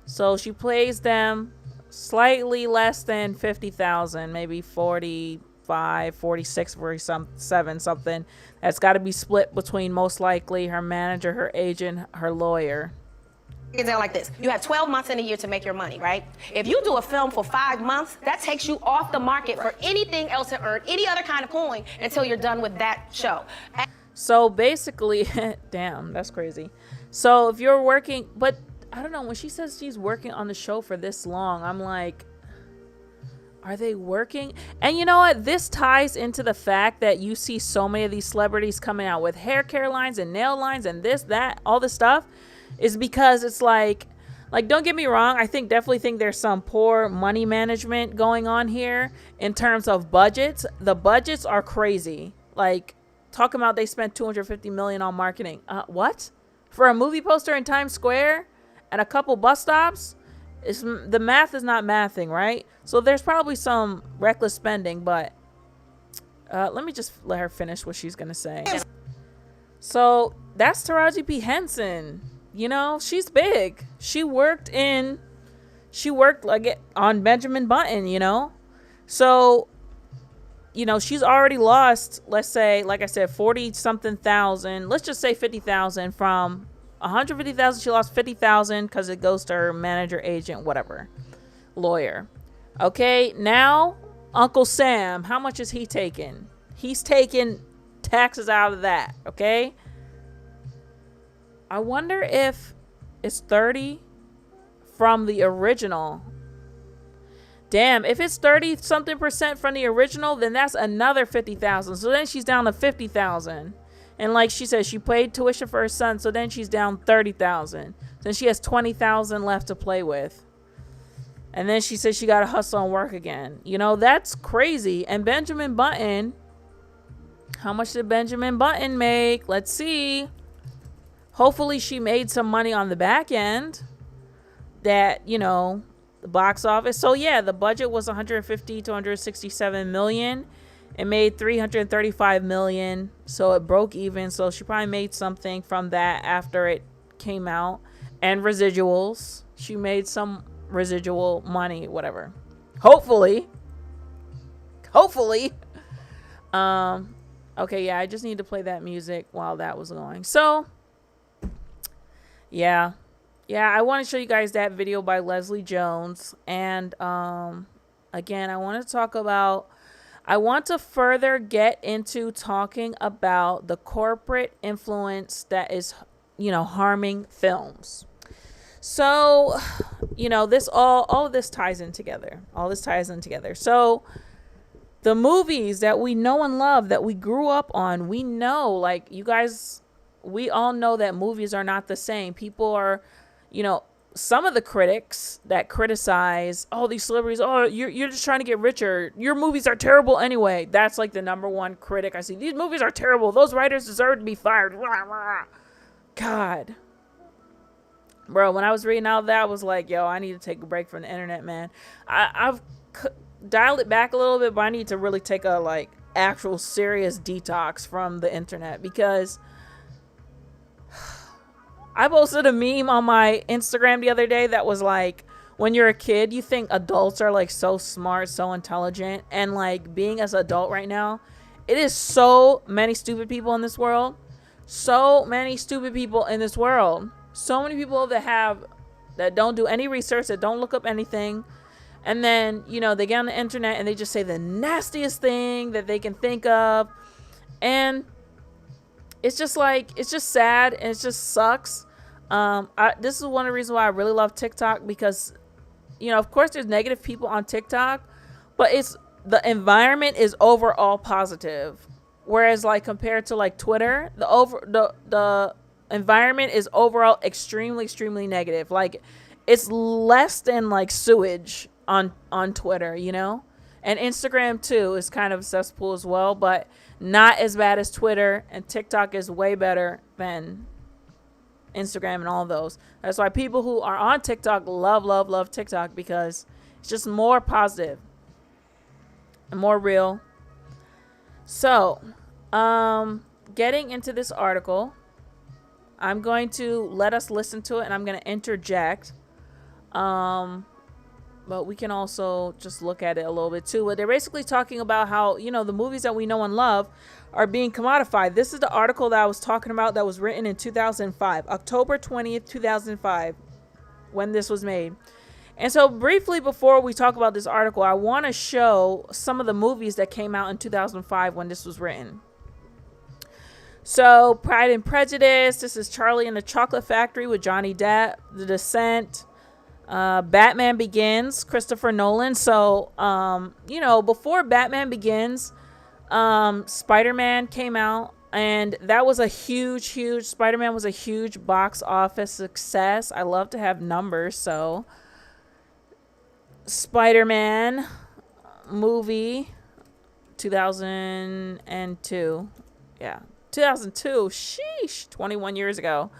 So she pays them slightly less than 50,000, maybe 45, 46, 47, something. That's got to be split between most likely her manager, her agent, her lawyer. It's like this. You have 12 months in a year to make your money, right? If you do a film for 5 months, that takes you off the market for anything else to earn any other kind of coin until you're done with that show. So basically, damn, that's crazy. So if you're working, but I don't know, when she says she's working on the show for this long, I'm like, Are they working? And you know what? This ties into the fact that you see so many of these celebrities coming out with hair care lines and nail lines and this, that, all this stuff, is because it's like, don't get me wrong. I definitely think there's some poor money management going on here in terms of budgets. The budgets are crazy. Like, talking about they spent $250 million on marketing. What? For a movie poster in Times Square and a couple bus stops? The math is not mathing, right? So there's probably some reckless spending, but let me just let her finish what she's gonna say. So that's Taraji P Henson. You know, she's big. She worked like on Benjamin Button, you know? So, you know, she's already lost, let's say, like I said, 40 something thousand. Let's just say 50,000 from 150,000. She lost 50,000 because it goes to her manager, agent, whatever, lawyer. Okay, now Uncle Sam, how much is he taking? He's taking taxes out of that. Okay, I wonder if it's 30 from the original. Damn, if it's 30 something percent from the original, then that's another 50,000. So then she's down to 50,000. And like she said, she paid tuition for her son, so then she's down 30,000. Then she has 20,000 left to play with. And then she said she got to hustle and work again. You know, that's crazy. And Benjamin Button, how much did Benjamin Button make? Let's see. Hopefully she made some money on the back end. That, you know, the box office. So yeah, the budget was 150 to 167 million. It made 335 million, so it broke even. So she probably made something from that after it came out. And residuals. She made some residual money, whatever. Hopefully. Okay, yeah, I just need to play that music while that was going. So, yeah, I want to show you guys that video by Leslie Jones. And again, I want to further get into talking about the corporate influence that is, you know, harming films. So, you know, this all of this ties in together. So the movies that we know and love, that we grew up on, we know, like, you guys, we all know that movies are not the same. People are, you know, some of the critics that criticize, oh, these celebrities, oh, you're just trying to get richer. Your movies are terrible anyway. That's like the number one critic I see. These movies are terrible. Those writers deserve to be fired. God. Bro, when I was reading all that, I was like, yo, I need to take a break from the internet, man. I've dialed it back a little bit, but I need to really take a, like, actual serious detox from the internet, because I posted a meme on my Instagram the other day that was like, when you're a kid, you think adults are like so smart, so intelligent. And like, being as an adult right now, it is so many stupid people in this world. So many people that don't do any research, that don't look up anything. And then, you know, they get on the internet and they just say the nastiest thing that they can think of. And it's just like, it's just sad, and it just sucks. This is one of the reasons why I really love TikTok, because, you know, of course there's negative people on TikTok, but the environment is overall positive. Whereas like compared to like Twitter, the environment is overall extremely negative. Like, it's less than like sewage on Twitter, you know? And Instagram too is kind of a cesspool as well, but not as bad as Twitter, and TikTok is way better than Instagram and all of those. That's why people who are on TikTok love TikTok, because it's just more positive and more real. So, getting into this article, I'm going to let us listen to it, and I'm going to interject. But we can also just look at it a little bit too. But they're basically talking about how, you know, the movies that we know and love are being commodified. This is the article that I was talking about that was written in 2005, October 20th, 2005, when this was made. And so briefly before we talk about this article, I want to show some of the movies that came out in 2005 when this was written. So Pride and Prejudice, this is Charlie and the Chocolate Factory with Johnny Depp, The Descent, Batman Begins, Christopher Nolan. So, before Batman Begins, Spider-Man came out, and that was a huge Spider-Man was a huge box office success. I love to have numbers, so Spider-Man movie 2002. Yeah, 2002. Sheesh, 21 years ago.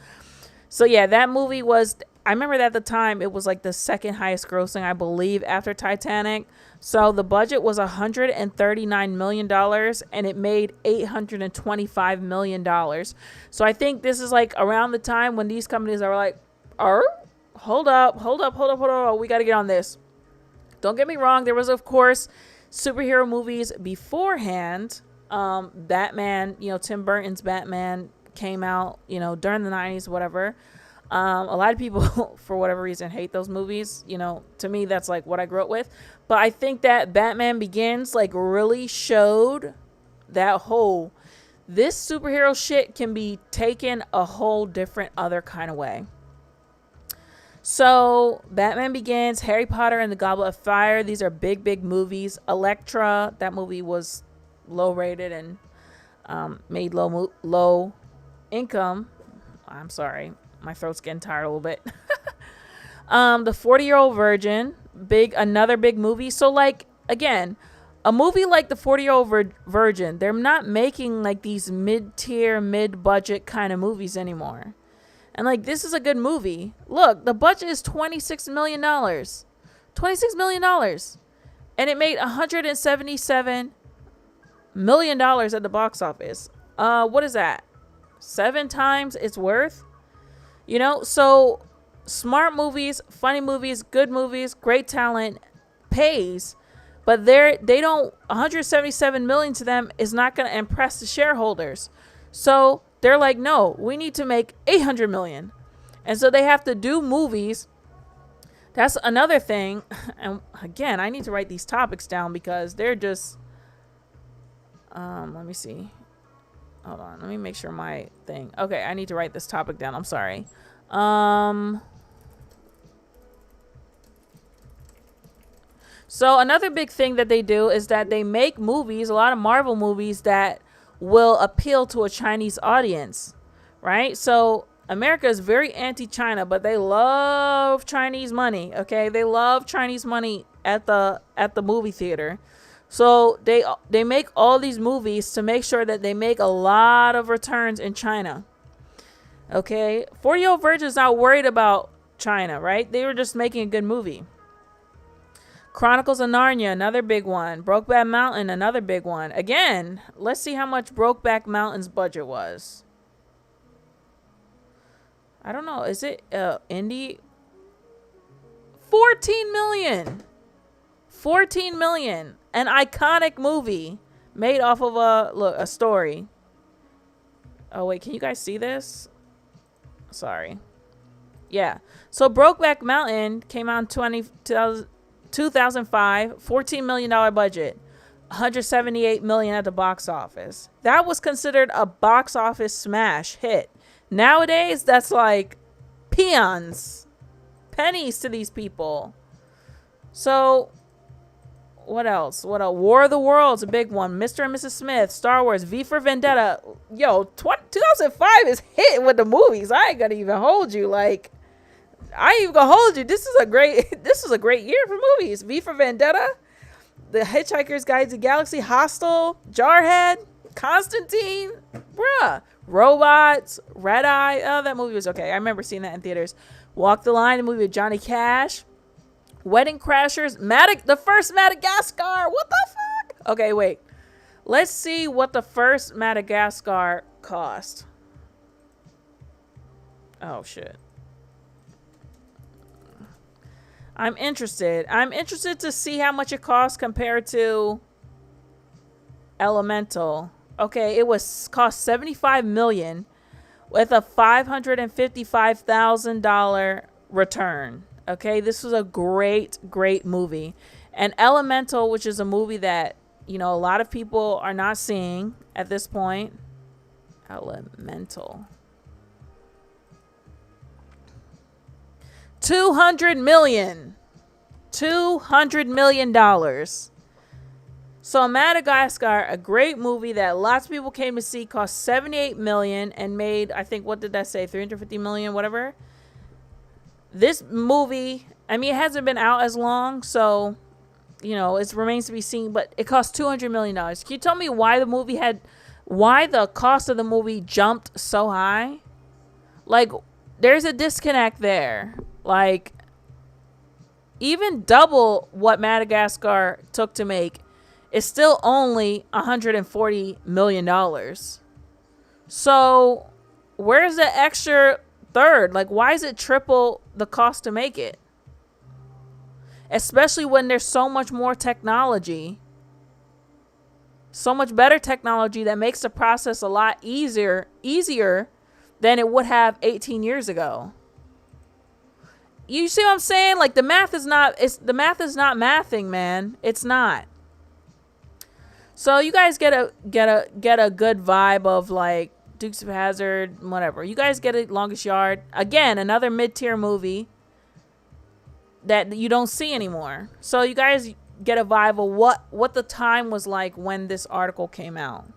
So yeah, that movie was, I remember that at the time it was like the second highest grossing, I believe, after Titanic. So the budget was $139 million and it made $825 million. So I think this is like around the time when these companies are like, hold up. We got to get on this. Don't get me wrong. There was, of course, superhero movies beforehand. Batman, Tim Burton's Batman came out, during the 90s, whatever. A lot of people, for whatever reason, hate those movies. To me, that's like what I grew up with. But I think that Batman Begins like really showed that this superhero shit can be taken a whole different other kind of way. So Batman Begins, Harry Potter and the Goblet of Fire. These are big movies. Elektra, that movie was low rated and made low income. I'm sorry. My throat's getting tired a little bit. The 40-Year-Old Virgin, another big movie. So like, again, a movie like the 40-Year-Old Virgin, they're not making like these mid-tier, mid-budget kind of movies anymore. And like, this is a good movie. Look, the budget is $26 million. $26 million. And it made $177 million at the box office. What is that? 7 times its worth? So smart movies, funny movies, good movies, great talent pays, but they don't, 177 million to them is not going to impress the shareholders. So they're like, no, we need to make 800 million. And so they have to do movies. That's another thing. And again, I need to write these topics down because they're just, let me see. Hold on. Let me make sure my thing. Okay. I need to write this topic down. I'm sorry. So another big thing that they do is that they make movies, a lot of Marvel movies that will appeal to a Chinese audience, right? So America is very anti-China, but they love Chinese money. Okay. They love Chinese money at the movie theater. So they make all these movies to make sure that they make a lot of returns in China. Okay. 40-Year-Old Virgin is not worried about China, right? They were just making a good movie. Chronicles of Narnia, another big one. Brokeback Mountain, another big one. Again, let's see how much Brokeback Mountain's budget was. I don't know. Is it indie? 14 million. 14 million. An iconic movie made off of a story. Oh, wait. Can you guys see this? Sorry. Yeah. So Brokeback Mountain came out in 2005, $14 million budget, $178 million at the box office. That was considered a box office smash hit. Nowadays, that's like pennies to these people. So what else? War of the Worlds, a big one. Mr. and Mrs. Smith, Star Wars, V for Vendetta. Yo, 2005 is hit with the movies. I ain't gonna even hold you. Like, I ain't even gonna hold you. This is a great year for movies. V for Vendetta, The Hitchhiker's Guide to the Galaxy, Hostel, Jarhead, Constantine, bruh, Robots, Red Eye. Oh, that movie was okay. I remember seeing that in theaters. Walk the Line, the movie with Johnny Cash. Wedding Crashers, the first Madagascar. What the fuck? Okay, wait. Let's see what the first Madagascar cost. Oh, shit. I'm interested to see how much it costs compared to Elemental. Okay, it cost $75 million with a $555,000 return. Okay, this was a great movie. And Elemental, which is a movie that, a lot of people are not seeing at this point. Elemental. $200 million. $200 million. So Madagascar, a great movie that lots of people came to see, cost $78 million and made, I think, what did that say, $350 million, whatever. This movie, I mean, it hasn't been out as long, so, you know, it remains to be seen, but it cost $200 million. Can you tell me why the cost of the movie jumped so high? Like, there's a disconnect there. Like, even double what Madagascar took to make is still only $140 million. So, where's the extra third? Like, why is it triple the cost to make it? Especially when there's so much more technology, so much better technology that makes the process a lot easier than it would have 18 years ago. You see what I'm saying? Like, the math is not mathing, man. It's not. So you guys get a good vibe of like Dukes of Hazzard, whatever. You guys get it. Longest Yard, again, another mid-tier movie that you don't see anymore. So you guys get a vibe of what the time was like when this article came out.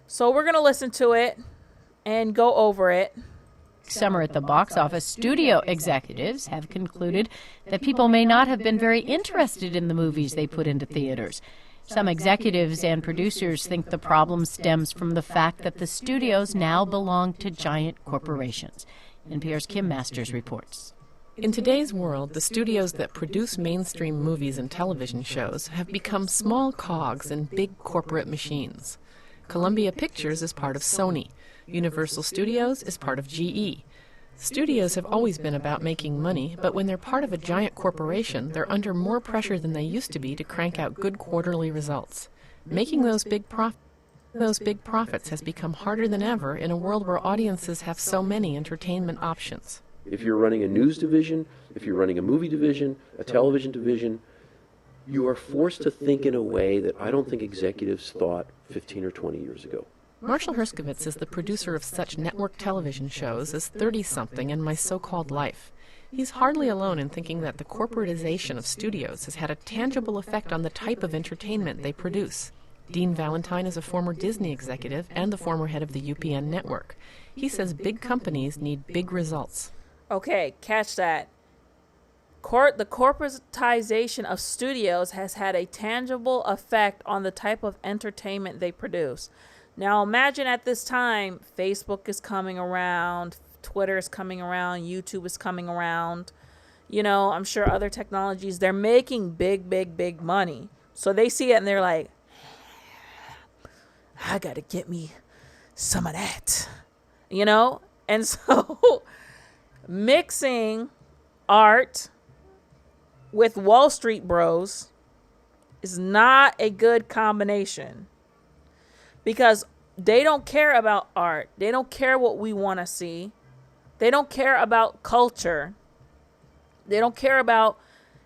So we're gonna listen to it and go over it. Summer at the box office, studio executives have concluded that people may not have been very interested in the movies they put into theaters. Some executives and producers think the problem stems from the fact that the studios now belong to giant corporations. NPR's Kim Masters reports. In today's world, the studios that produce mainstream movies and television shows have become small cogs in big corporate machines. Columbia Pictures is part of Sony. Universal Studios is part of GE. Studios have always been about making money, but when they're part of a giant corporation, they're under more pressure than they used to be to crank out good quarterly results. Making those big profits has become harder than ever in a world where audiences have so many entertainment options. If you're running a news division, if you're running a movie division, a television division, you are forced to think in a way that I don't think executives thought 15 or 20 years ago. Marshall Herskovitz is the producer of such network television shows as 30-something and My So-Called Life. He's hardly alone in thinking that the corporatization of studios has had a tangible effect on the type of entertainment they produce. Dean Valentine is a former Disney executive and the former head of the UPN network. He says big companies need big results. Okay, catch that. The corporatization of studios has had a tangible effect on the type of entertainment they produce. Now imagine at this time, Facebook is coming around, Twitter is coming around, YouTube is coming around. You know, I'm sure other technologies, they're making big money. So they see it and they're like, I gotta get me some of that. You know? And so mixing art with Wall Street bros is not a good combination. Because they don't care about art. They don't care what we want to see. They don't care about culture. They don't care about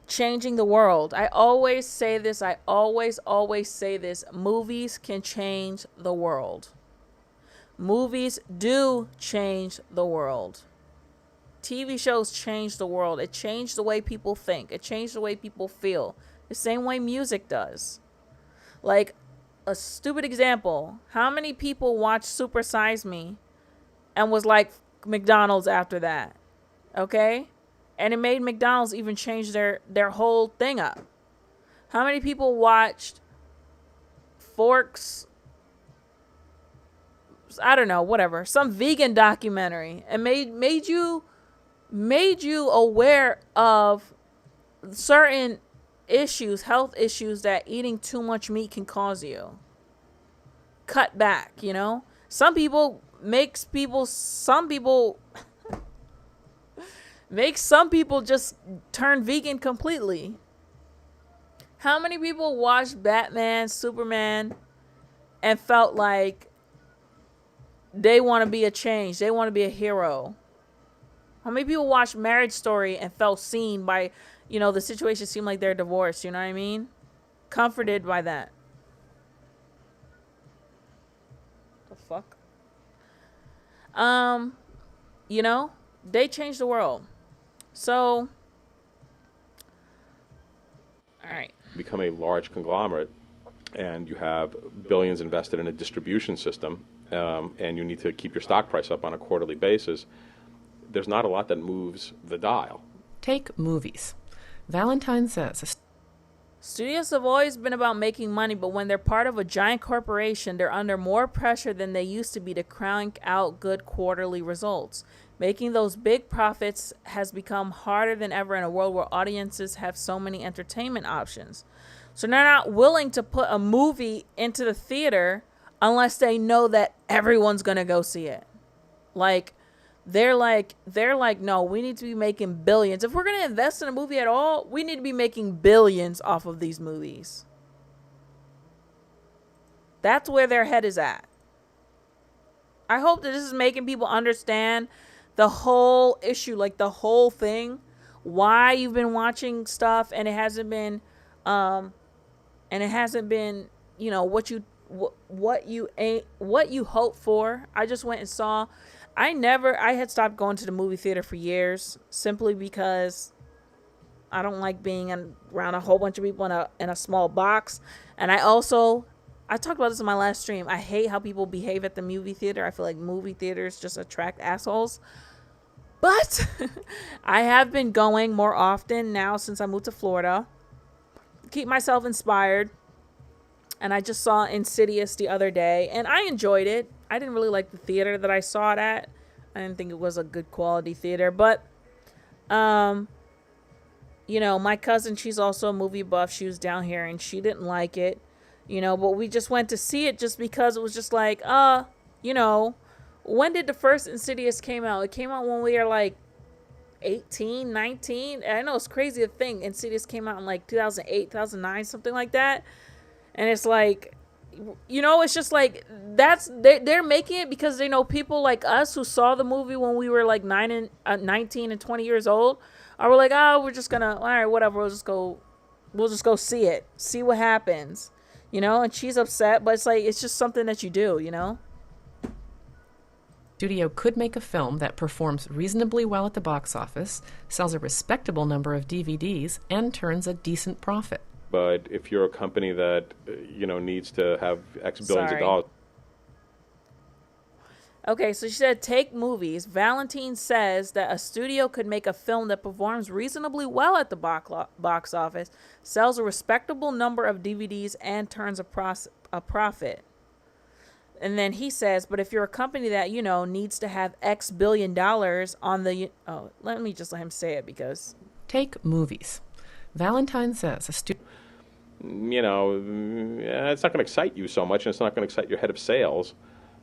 changing the world. I always say this. I always say this. Movies can change the world. Movies do change the world. TV shows change the world. It changed the way people think. It changed the way people feel. The same way music does. Like, a stupid example. How many people watched Super Size Me and was like McDonald's after that? Okay? And it made McDonald's even change their whole thing up. How many people watched Forks, I don't know, whatever, some vegan documentary and made you aware of certain issues, health issues that eating too much meat can cause you. Cut back, you know? Some people make some people just turn vegan completely. How many people watched Batman, Superman, and felt like they want to be a change, they want to be a hero? How many people watched Marriage Story and felt seen by, you know, the situation seemed like they're divorced, you know what I mean? Comforted by that. The fuck? You know, they changed the world. So, all right. Become a large conglomerate, and you have billions invested in a distribution system, and you need to keep your stock price up on a quarterly basis. There's not a lot that moves the dial. Take movies. Valentine says, Studios have always been about making money, but when they're part of a giant corporation, they're under more pressure than they used to be to crank out good quarterly results. Making those big profits has become harder than ever in a world where audiences have so many entertainment options. So they're not willing to put a movie into the theater unless they know that everyone's going to go see it. They're like, no, we need to be making billions. If we're going to invest in a movie at all, we need to be making billions off of these movies. That's where their head is at. I hope that this is making people understand the whole issue, like the whole thing, why you've been watching stuff and it hasn't been, you know, what you hope for. I just went and saw. I had stopped going to the movie theater for years simply because I don't like being around a whole bunch of people in a small box. And I talked about this in my last stream. I hate how people behave at the movie theater. I feel like movie theaters just attract assholes. But I have been going more often now since I moved to Florida. Keep myself inspired. And I just saw Insidious the other day, and I enjoyed it. I didn't really like the theater that I saw it at. I didn't think it was a good quality theater. But, you know, my cousin, she's also a movie buff. She was down here, and she didn't like it. You know, but we just went to see it just because it was just like, you know, when did the first Insidious came out? It came out when we were like 18, 19. I know it's crazy to think Insidious came out in like 2008, 2009, something like that. And it's like, you know, it's just like they're making it because they know people like us who saw the movie when we were like 19 and 20 years old. Or we're like, oh, we're just gonna, all right, whatever. We'll just go see it, see what happens, you know. And she's upset, but it's like it's just something that you do, you know. Studio could make a film that performs reasonably well at the box office, sells a respectable number of DVDs, and turns a decent profit. But if you're a company that, you know, needs to have X billions of dollars. Okay, so she said, take movies. Valentine says that a studio could make a film that performs reasonably well at the box office, sells a respectable number of DVDs, and turns a profit. And then he says, but if you're a company that, you know, needs to have X billion dollars on the... Oh, let me just let him say it because... Take movies. Valentine says a studio... You know, it's not going to excite you so much, and it's not going to excite your head of sales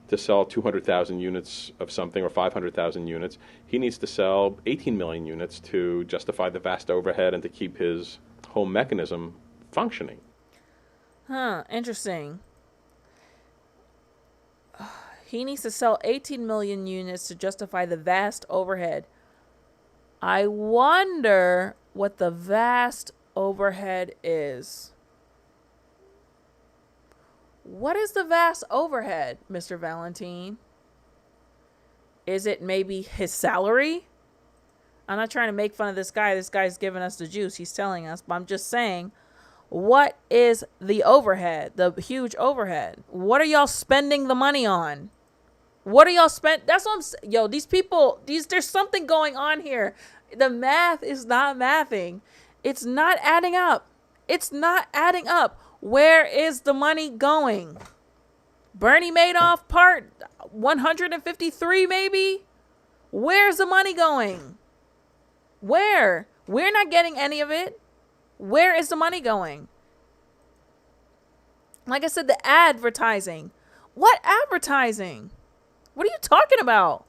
to sell 200,000 units of something or 500,000 units. He needs to sell 18 million units to justify the vast overhead and to keep his whole mechanism functioning. Huh, interesting. He needs to sell 18 million units to justify the vast overhead. I wonder what the vast overhead is. What is the vast overhead, Mr. Valentine? Is it maybe his salary? I'm not trying to make fun of this guy. This guy's giving us the juice. He's telling us. But I'm just saying, what is the overhead? The huge overhead. What are y'all spending the money on? What are y'all spend? That's what I'm saying. Yo, these people, there's something going on here. The math is not mathing. It's not adding up. It's not adding up. Where is the money going? Bernie Madoff part 153 maybe? Where's the money going? Where? We're not getting any of it. Where is the money going? Like I said, the advertising. What advertising? What are you talking about?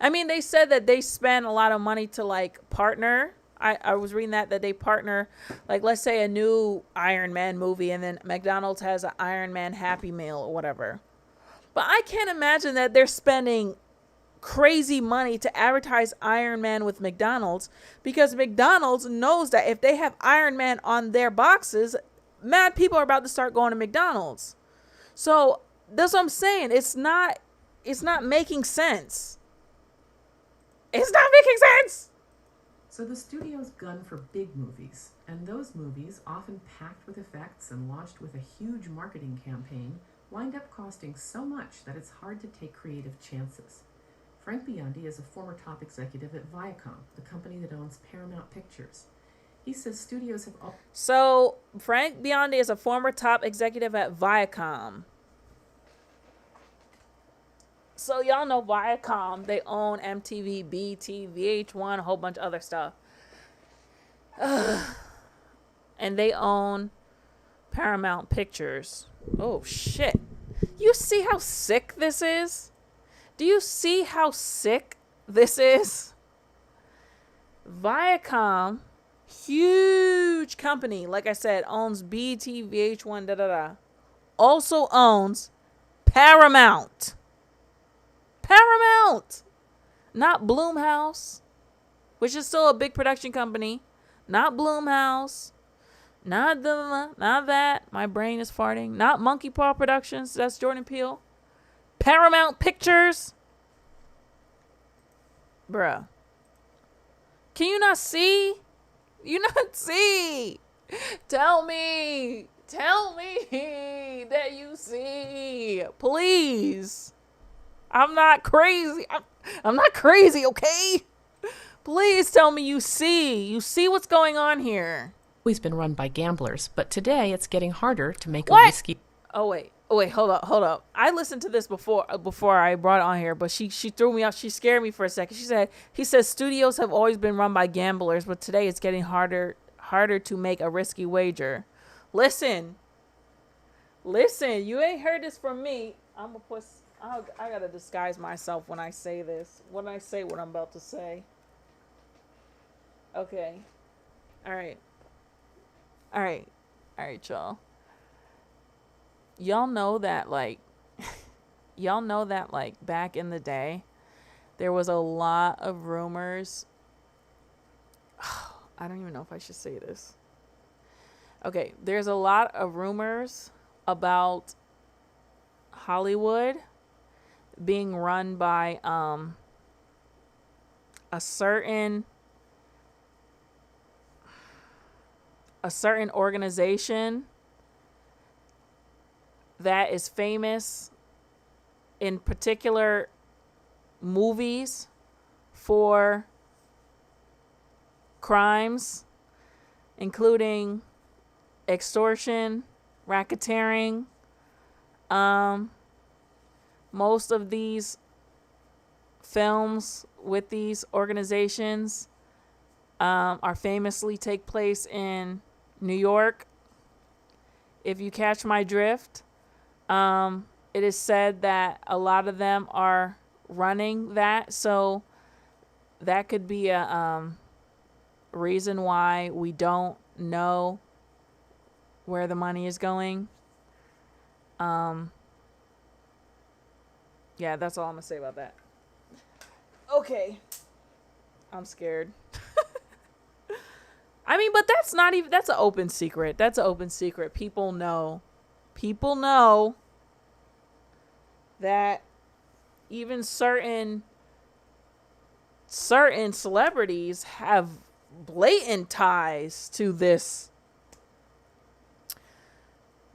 I mean, they said that they spend a lot of money to like partner. I was reading that they partner, like let's say a new Iron Man movie and then McDonald's has an Iron Man Happy Meal or whatever. But I can't imagine that they're spending crazy money to advertise Iron Man with McDonald's because McDonald's knows that if they have Iron Man on their boxes, mad people are about to start going to McDonald's. So that's what I'm saying. It's not making sense. It's not making sense. So the studios gun for big movies, and those movies, often packed with effects and launched with a huge marketing campaign, wind up costing so much that it's hard to take creative chances. Frank Biondi is a former top executive at Viacom, the company that owns Paramount Pictures. He says studios have... So Frank Biondi is a former top executive at Viacom. So y'all know Viacom, they own MTV, BT, VH1, a whole bunch of other stuff. And they own Paramount Pictures. Oh, shit. You see how sick this is? Do you see how sick this is? Viacom, huge company, like I said, owns BT, VH1, da-da-da. Also owns Paramount. Paramount, not Blumhouse, which is still a big production company. Not Blumhouse, not that. My brain is farting. Not Monkey Paw Productions. That's Jordan Peele. Paramount Pictures, bruh. Can you not see? You not see? Tell me that you see, please. I'm not crazy. I'm not crazy, okay? Please tell me you see. You see what's going on here. Always been run by gamblers, but today it's getting harder to make a What? risky... Oh wait, hold up. I listened to this before I brought it on here, but she threw me out. She scared me for a second. He says studios have always been run by gamblers, but today it's getting harder to make a risky wager. Listen, you ain't heard this from me. I gotta disguise myself when I say this. When I say what I'm about to say. Okay. All right, y'all. Y'all know that back in the day, there was a lot of rumors. I don't even know if I should say this. Okay, there's a lot of rumors about Hollywood being run by a certain organization that is famous in particular movies for crimes, including extortion, racketeering. Most of these films with these organizations are famously take place in New York. If you catch my drift, it is said that a lot of them are running that, so that could be a reason why we don't know where the money is going. Yeah, that's all I'm gonna say about that. Okay. I'm scared. I mean, but that's an open secret. That's an open secret. People know that even certain celebrities have blatant ties to this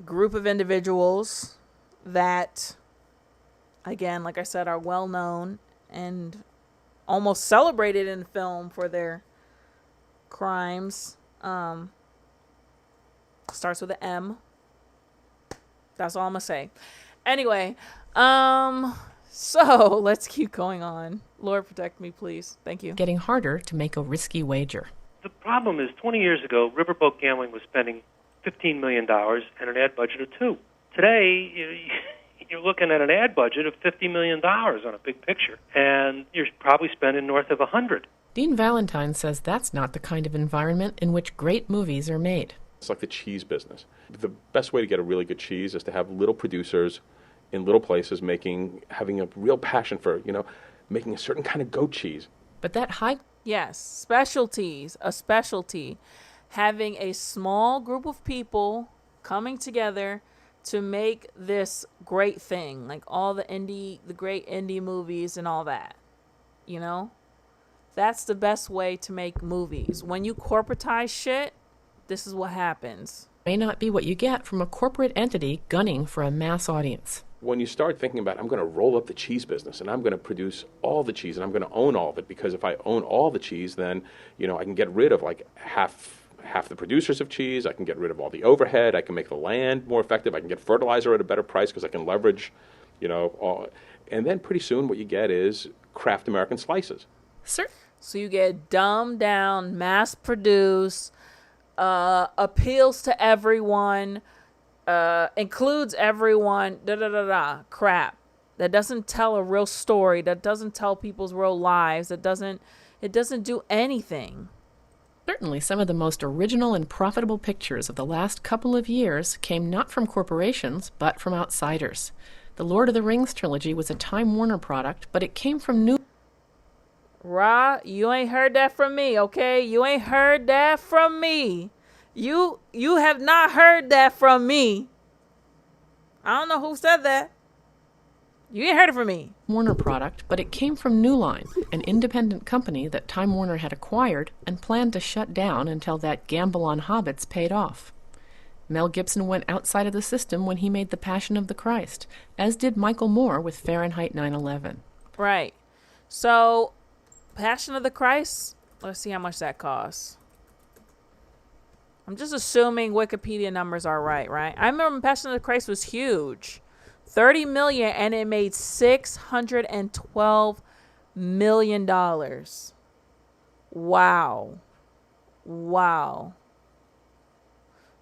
group of individuals that, again, like I said, are well known and almost celebrated in film for their crimes. Starts with an M. That's all I'm gonna say. Anyway, so let's keep going on. Lord protect me, please. Thank you. Getting harder to make a risky wager. The problem is 20 years ago, Riverboat Gambling was spending $15 million and an ad budget of $2 million. Today, you're looking at an ad budget of $50 million on a big picture, and you're probably spending north of $100 million. Dean Valentine says that's not the kind of environment in which great movies are made. It's like the cheese business. The best way to get a really good cheese is to have little producers in little places having a real passion for, making a certain kind of goat cheese. But that high... Yes, specialties, a specialty. Having a small group of people coming together to make this great thing, like all the great indie movies and all that, That's the best way to make movies. When you corporatize shit, this is what happens. May not be what you get from a corporate entity gunning for a mass audience. When you start thinking about, I'm going to roll up the cheese business and I'm going to produce all the cheese and I'm going to own all of it, because if I own all the cheese, then, I can get rid of like half the producers of cheese. I can get rid of all the overhead. I can make the land more effective. I can get fertilizer at a better price because I can leverage, all. And then pretty soon what you get is Kraft American slices. Sir. So you get dumbed down, mass produced, appeals to everyone, includes everyone, crap. That doesn't tell a real story. That doesn't tell people's real lives. It doesn't do anything. Certainly, some of the most original and profitable pictures of the last couple of years came not from corporations, but from outsiders. The Lord of the Rings trilogy was a Time Warner product, but it came from New... Ra, you ain't heard that from me, okay? You ain't heard that from me. You have not heard that from me. I don't know who said that. You ain't heard it from me. Warner product, but it came from New Line, an independent company that Time Warner had acquired and planned to shut down until that gamble on hobbits paid off. Mel Gibson went outside of the system when he made The Passion of the Christ, as did Michael Moore with Fahrenheit 9/11. Right. So, Passion of the Christ, let's see how much that costs. I'm just assuming Wikipedia numbers are right? I remember Passion of the Christ was huge. 30 million, and it made $612 million. Wow.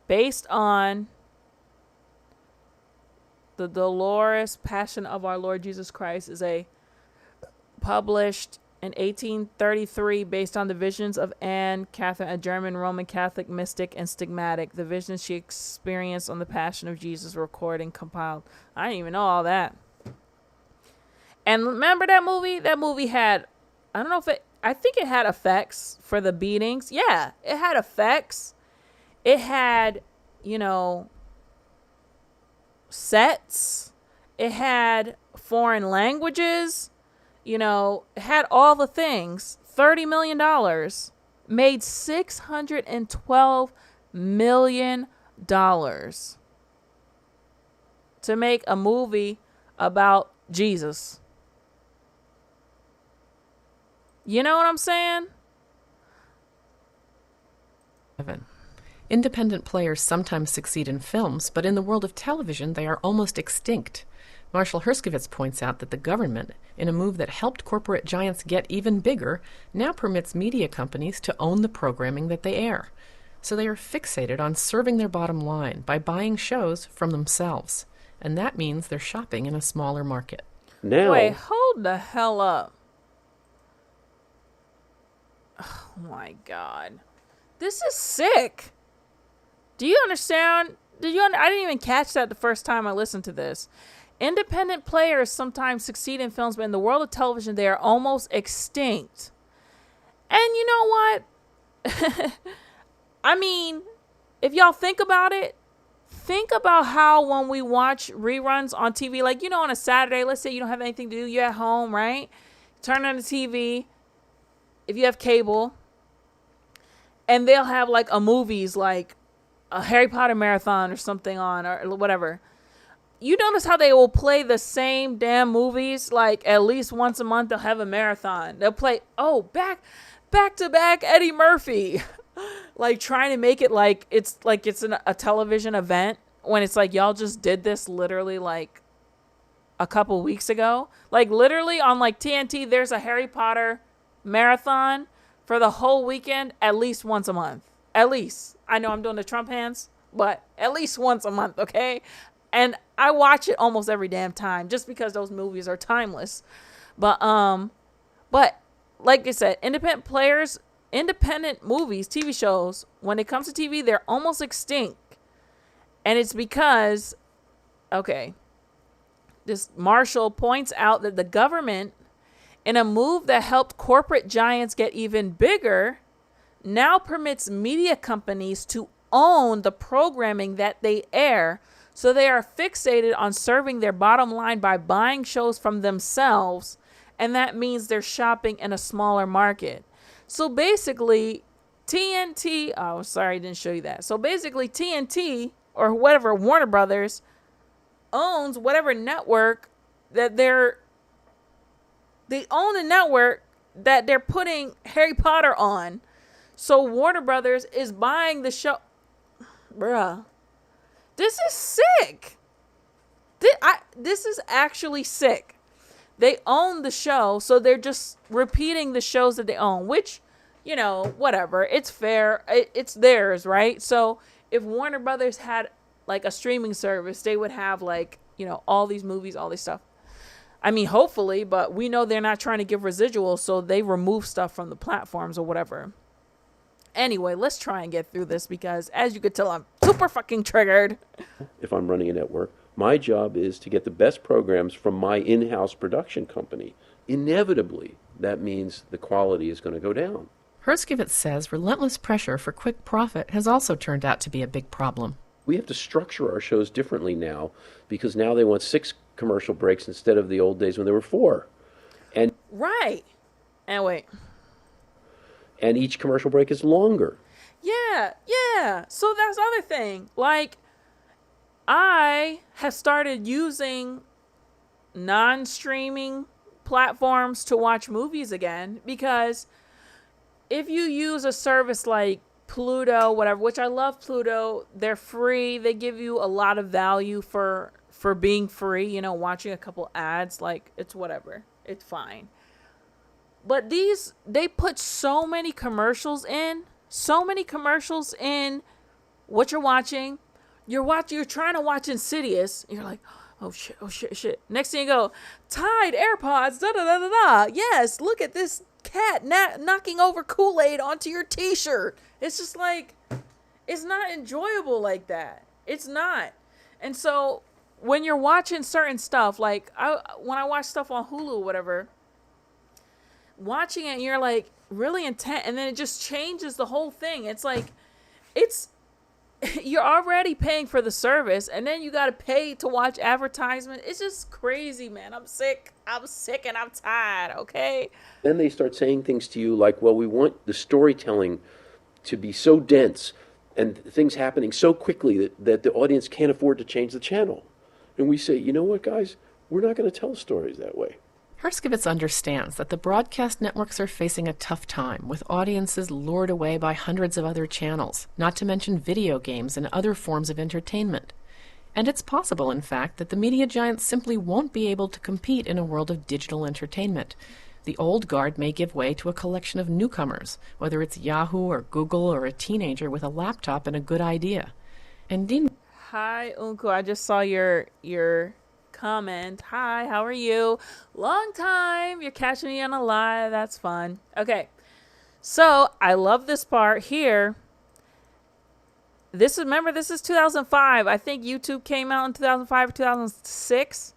Based on the Dolores Passion of our Lord Jesus Christ is published in 1833 based on the visions of Anne Catherine, a German Roman Catholic mystic and stigmatic. The visions she experienced on the Passion of Jesus were recorded and compiled. I didn't even know all that. And remember that movie? That movie had, I think it had effects for the beatings. Yeah, it had effects. It had, sets. It had foreign languages. It had all the things. $30 million. Made $612 million to make a movie about Jesus. You know what I'm saying? Independent players sometimes succeed in films, but in the world of television, they are almost extinct. Marshall Herskovitz points out that the government, in a move that helped corporate giants get even bigger, now permits media companies to own the programming that they air. So they are fixated on serving their bottom line by buying shows from themselves. And that means they're shopping in a smaller market. Now, wait, hold the hell up. Oh my God. This is sick. Do you understand? I didn't even catch that the first time I listened to this. Independent players sometimes succeed in films, but in the world of television, they are almost extinct. And you know what? I mean, if y'all think about it, think about how when we watch reruns on TV, like, on a Saturday, let's say you don't have anything to do, you're at home, right? Turn on the TV, if you have cable, and they'll have like a movies, like a Harry Potter marathon or something on, or whatever. You notice how they will play the same damn movies, like at least once a month they'll have a marathon. They'll play, back to back Eddie Murphy. Like trying to make it like it's a television event when it's like y'all just did this literally like a couple weeks ago. Like literally on like TNT, there's a Harry Potter marathon for the whole weekend at least once a month. At least. I know I'm doing the Trump hands, but at least once a month, okay? And I watch it almost every damn time just because those movies are timeless. But like I said, independent movies, TV shows, when it comes to TV, they're almost extinct. And it's because, this Marshall points out that the government, in a move that helped corporate giants get even bigger, now permits media companies to own the programming that they air. So they are fixated on serving their bottom line by buying shows from themselves and that means they're shopping in a smaller market. So basically, TNT, oh, sorry, I didn't show you that. So basically, TNT, or whatever, Warner Brothers, owns whatever network that they own the network that they're putting Harry Potter on. So Warner Brothers is buying the show. Bruh. This is sick. This is actually sick. They own the show, so they're just repeating the shows that they own, which, you know, whatever. It's fair. It's theirs, right? So if Warner Brothers had like a streaming service, they would have like, you know, all these movies, all this stuff. I mean, hopefully, but we know they're not trying to give residuals, so they remove stuff from the platforms or whatever. Anyway, let's try and get through this because, as you could tell, I'm super fucking triggered. If I'm running a network, my job is to get the best programs from my in-house production company. Inevitably, that means the quality is going to go down. Herskovitz says relentless pressure for quick profit has also turned out to be a big problem. We have to structure our shows differently now because now they want 6 commercial breaks instead of the old days when there were 4. And right. And wait. And each commercial break is longer. Yeah. So that's the other thing. Like, I have started using non-streaming platforms to watch movies again because if you use a service like Pluto, whatever, which I love Pluto, they're free. They give you a lot of value for being free, you know, watching a couple ads, like it's whatever. It's fine. But they put so many commercials in what you're watching. You're trying to watch Insidious, and you're like, oh shit. Next thing you go, Tide, AirPods, da. Yes, look at this cat knocking over Kool-Aid onto your t-shirt. It's just like, it's not enjoyable like that. It's not. And so when you're watching certain stuff, like when I watch stuff on Hulu or whatever, watching it and you're like really intent, and then it just changes the whole thing. It's like, you're already paying for the service, and then you got to pay to watch advertisement. It's just crazy, man. I'm sick and I'm tired, okay? Then they start saying things to you like, well, we want the storytelling to be so dense and things happening so quickly that the audience can't afford to change the channel. And we say, you know what, guys? We're not going to tell stories that way. Herskovitz understands that the broadcast networks are facing a tough time, with audiences lured away by hundreds of other channels, not to mention video games and other forms of entertainment. And it's possible, in fact, that the media giants simply won't be able to compete in a world of digital entertainment. The old guard may give way to a collection of newcomers, whether it's Yahoo or Google or a teenager with a laptop and a good idea. And Dean... Hi, Unku. I just saw your comment. Hi, how are you? Long time. You're catching me on a live. That's fun. Okay. So I love this part here. This is 2005. I think YouTube came out in 2005 or 2006.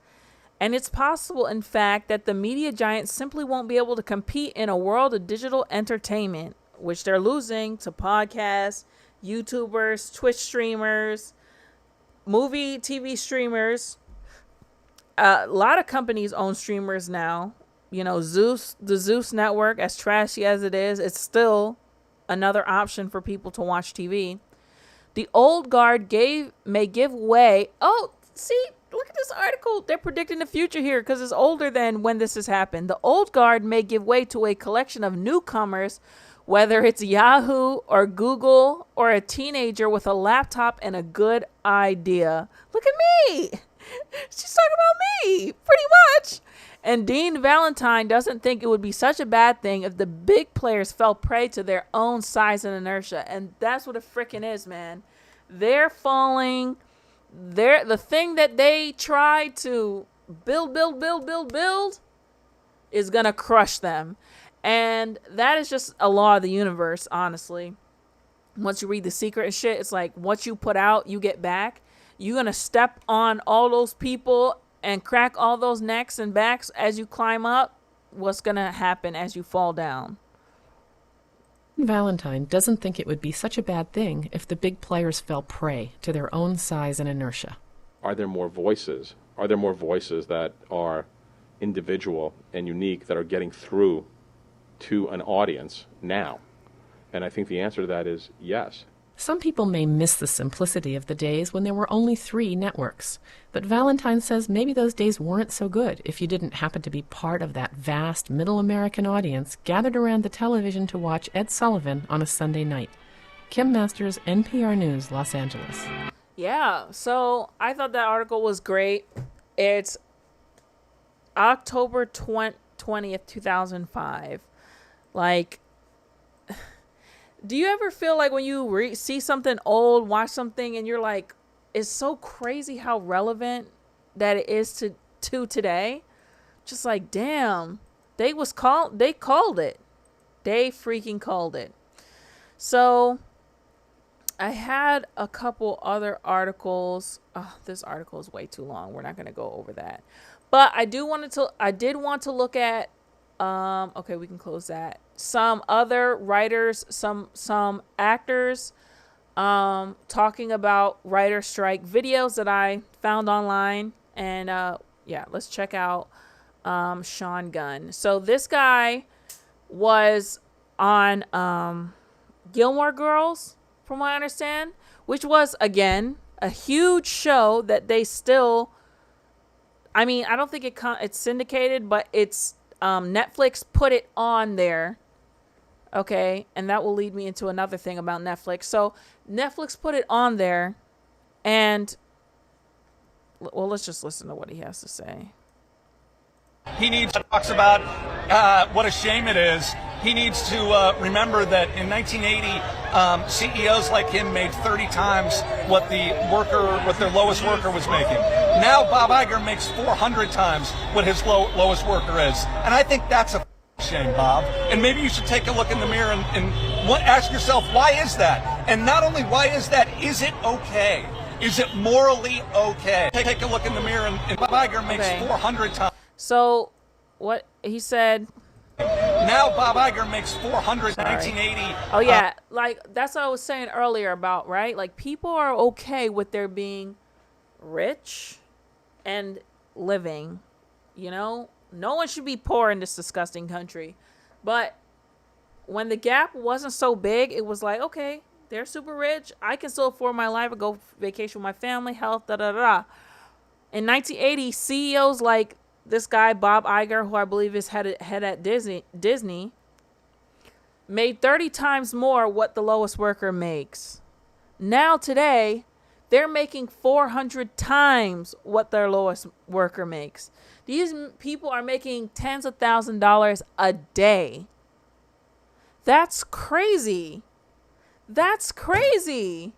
And it's possible, in fact, that the media giants simply won't be able to compete in a world of digital entertainment, which they're losing to podcasts, YouTubers, Twitch streamers, movie, TV streamers. A lot of companies own streamers now. You know, the Zeus network, as trashy as it is, it's still another option for people to watch TV. The old guard may give way. Oh, see, look at this article. They're predicting the future here because it's older than when this has happened. The old guard may give way to a collection of newcomers, whether it's Yahoo or Google or a teenager with a laptop and a good idea. Look at me. She's talking about me, pretty much. And Dean Valentine doesn't think it would be such a bad thing if the big players fell prey to their own size and inertia. And that's what it freaking is, man. They're falling. The thing that they try to build is going to crush them. And that is just a law of the universe, honestly. Once you read The Secret and shit, it's like what you put out, you get back. You're going to step on all those people and crack all those necks and backs as you climb up. What's going to happen as you fall down? Valentine doesn't think it would be such a bad thing if the big players fell prey to their own size and inertia. Are there more voices? Are there more voices that are individual and unique that are getting through to an audience now? And I think the answer to that is yes. Some people may miss the simplicity of the days when there were only 3 networks. But Valentine says maybe those days weren't so good if you didn't happen to be part of that vast middle American audience gathered around the television to watch Ed Sullivan on a Sunday night. Kim Masters, NPR News, Los Angeles. Yeah, so I thought that article was great. It's October 20th, 2005. Like, do you ever feel like when you see something old, watch something, and you're like, it's so crazy how relevant that it is to today? Just like, damn, they called it. They freaking called it. So I had a couple other articles. Oh, this article is way too long. We're not going to go over that. But I did want to look at, okay, we can close that. Some other writers, some actors, talking about writer strike videos that I found online. And, yeah, let's check out, Sean Gunn. So this guy was on, Gilmore Girls, from what I understand, which was, again, a huge show that they still, I mean, I don't think it's syndicated, but it's Netflix put it on there. Okay, and that will lead me into another thing about Netflix. So Netflix put it on there, and, well, let's just listen to what he has to say. He talks about what a shame it is. He needs to remember that in 1980, CEOs like him made 30 times what their lowest worker was making. Now Bob Iger makes 400 times what his lowest worker is. And I think that's a shame, Bob. And maybe you should take a look in the mirror and ask yourself, why is that? And not only why is that, is it okay? Is it morally okay? Take a look in the mirror and Bob Iger makes 400 times. So what he said. Now Bob Iger makes 400 in 1980. Oh, yeah. Like, that's what I was saying earlier about, right? Like, people are okay with their being rich and living, you know? No one should be poor in this disgusting country. But when the gap wasn't so big, it was like, okay, they're super rich. I can still afford my life and go vacation with my family, health, da-da-da. In 1980, CEOs like this guy, Bob Iger, who I believe is head at Disney, made 30 times more what the lowest worker makes. Now today, they're making 400 times what their lowest worker makes. These people are making tens of thousands of dollars a day. That's crazy. That's crazy.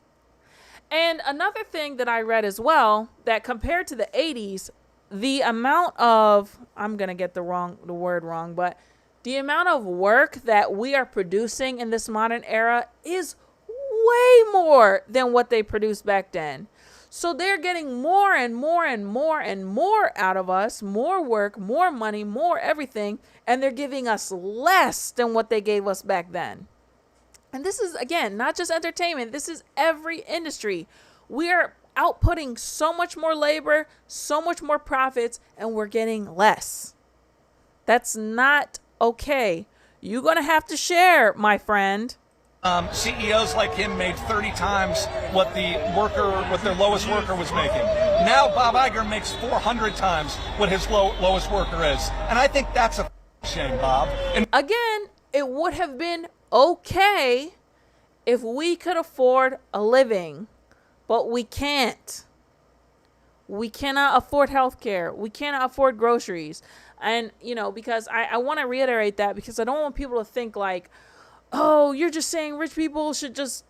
And another thing that I read as well, that compared to the 80s, the amount of, I'm going to get the word wrong, but the amount of work that we are producing in this modern era is way more than what they produced back then. So they're getting more and more and more and more out of us, more work, more money, more everything, and they're giving us less than what they gave us back then. And this is, again, not just entertainment. This is every industry. We are outputting so much more labor, so much more profits, and we're getting less. That's not okay. You're going to have to share, my friend. CEOs like him made 30 times what their lowest worker was making. Now Bob Iger makes 400 times what his lowest worker is. And I think that's a shame, Bob. And again, it would have been okay if we could afford a living, but we can't. We cannot afford healthcare. We cannot afford groceries. And, you know, because I want to reiterate that, because I don't want people to think like, oh, you're just saying rich people should just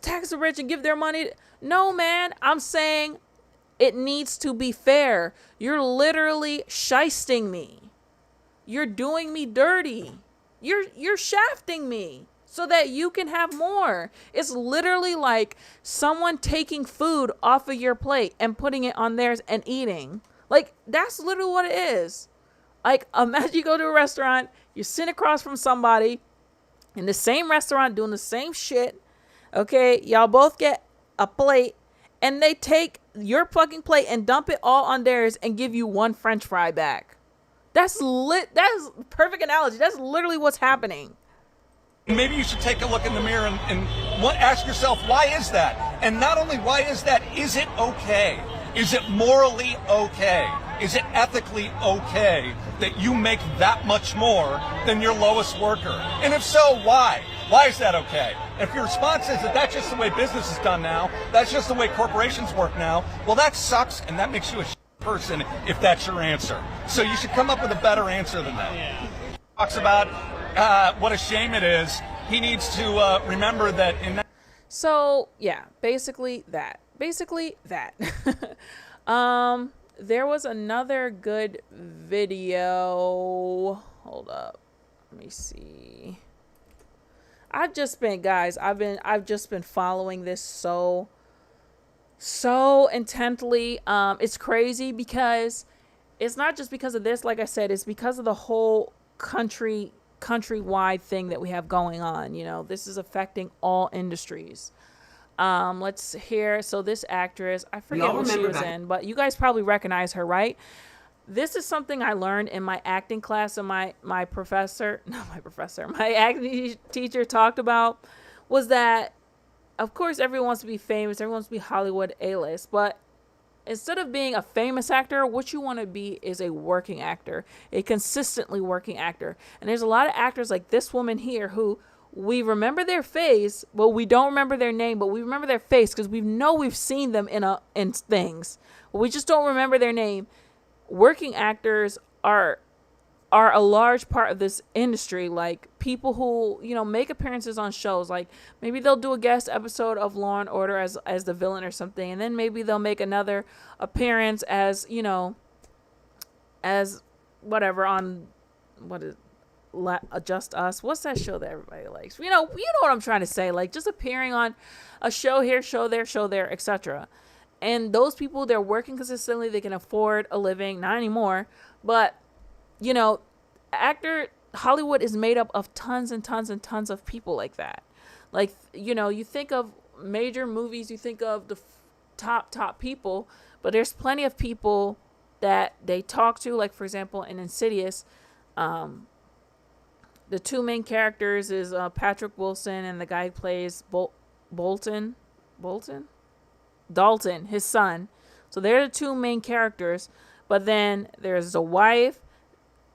tax the rich and give their money. No, man, I'm saying it needs to be fair. You're literally shysting me. You're doing me dirty. You're shafting me so that you can have more. It's literally like someone taking food off of your plate and putting it on theirs and eating. Like, that's literally what it is. Like, imagine you go to a restaurant, you sit across from somebody in the same restaurant doing the same shit. Okay, y'all both get a plate, and they take your fucking plate and dump it all on theirs and give you one French fry back. That's perfect analogy. That's literally what's happening. Maybe you should take a look in the mirror and ask yourself, why is that? And not only why is that, is it okay? Is it morally okay? Is it ethically okay that you make that much more than your lowest worker? And if so, why? Why is that okay? If your response is that that's just the way business is done now, that's just the way corporations work now, well, that sucks, and that makes you a person if that's your answer. So you should come up with a better answer than that. Yeah. Talks about what a shame it is. He needs to remember that in that. So yeah, basically that. There was another good video. Hold up, let me see. I've just been following this so intently. It's crazy because it's not just because of this. Like I said, it's because of the whole countrywide thing that we have going on. You know, this is affecting all industries. Let's hear. So this actress, I forget what she was in, but you guys probably recognize her, right? This is something I learned in my acting class, and my acting teacher talked about, was that, of course, everyone wants to be famous, everyone wants to be Hollywood A-list, but instead of being a famous actor, what you want to be is a working actor, a consistently working actor. And there's a lot of actors like this woman here who we remember their face, but we don't remember their name, but we remember their face because we've seen them in things, but we just don't remember their name. Working actors are a large part of this industry, like people who, you know, make appearances on shows. Like maybe they'll do a guest episode of Law and Order as the villain or something, and then maybe they'll make another appearance as, you know, as whatever on Just Us. What's that show that everybody likes? You know what I'm trying to say, like just appearing on a show here, show there, etc. And those people, they're working consistently, they can afford a living, not anymore, but you know, Hollywood is made up of tons and tons and tons of people like that. Like, you know, you think of major movies, you think of the top people, but there's plenty of people that they talk to. Like, for example, in Insidious, the two main characters is Patrick Wilson and the guy who plays Dalton, his son. So they're the two main characters. But then there's the wife.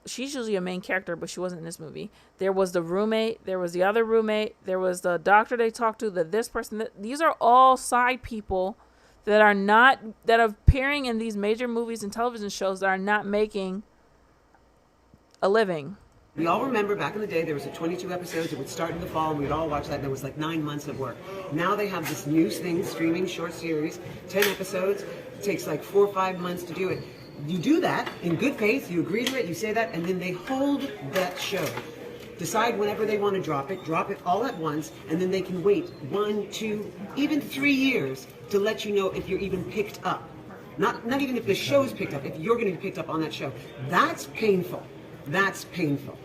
She's usually a main character, but she wasn't in this movie. There was the roommate. There was the other roommate. There was the doctor they talked to. This person. These are all side people that are appearing in these major movies and television shows that are not making a living. We all remember back in the day there was 22 episodes. It would start in the fall, and we'd all watch that. And there was like 9 months of work. Now they have this new thing, streaming short series, 10 episodes. It takes like 4 or 5 months to do it. You do that in good faith. You agree to it. You say that, and then they hold that show. Decide whenever they want to drop it all at once, and then they can wait 1, 2, even 3 years to let you know if you're even picked up. Not even if the show's picked up, if you're going to be picked up on that show. That's painful. That's painful.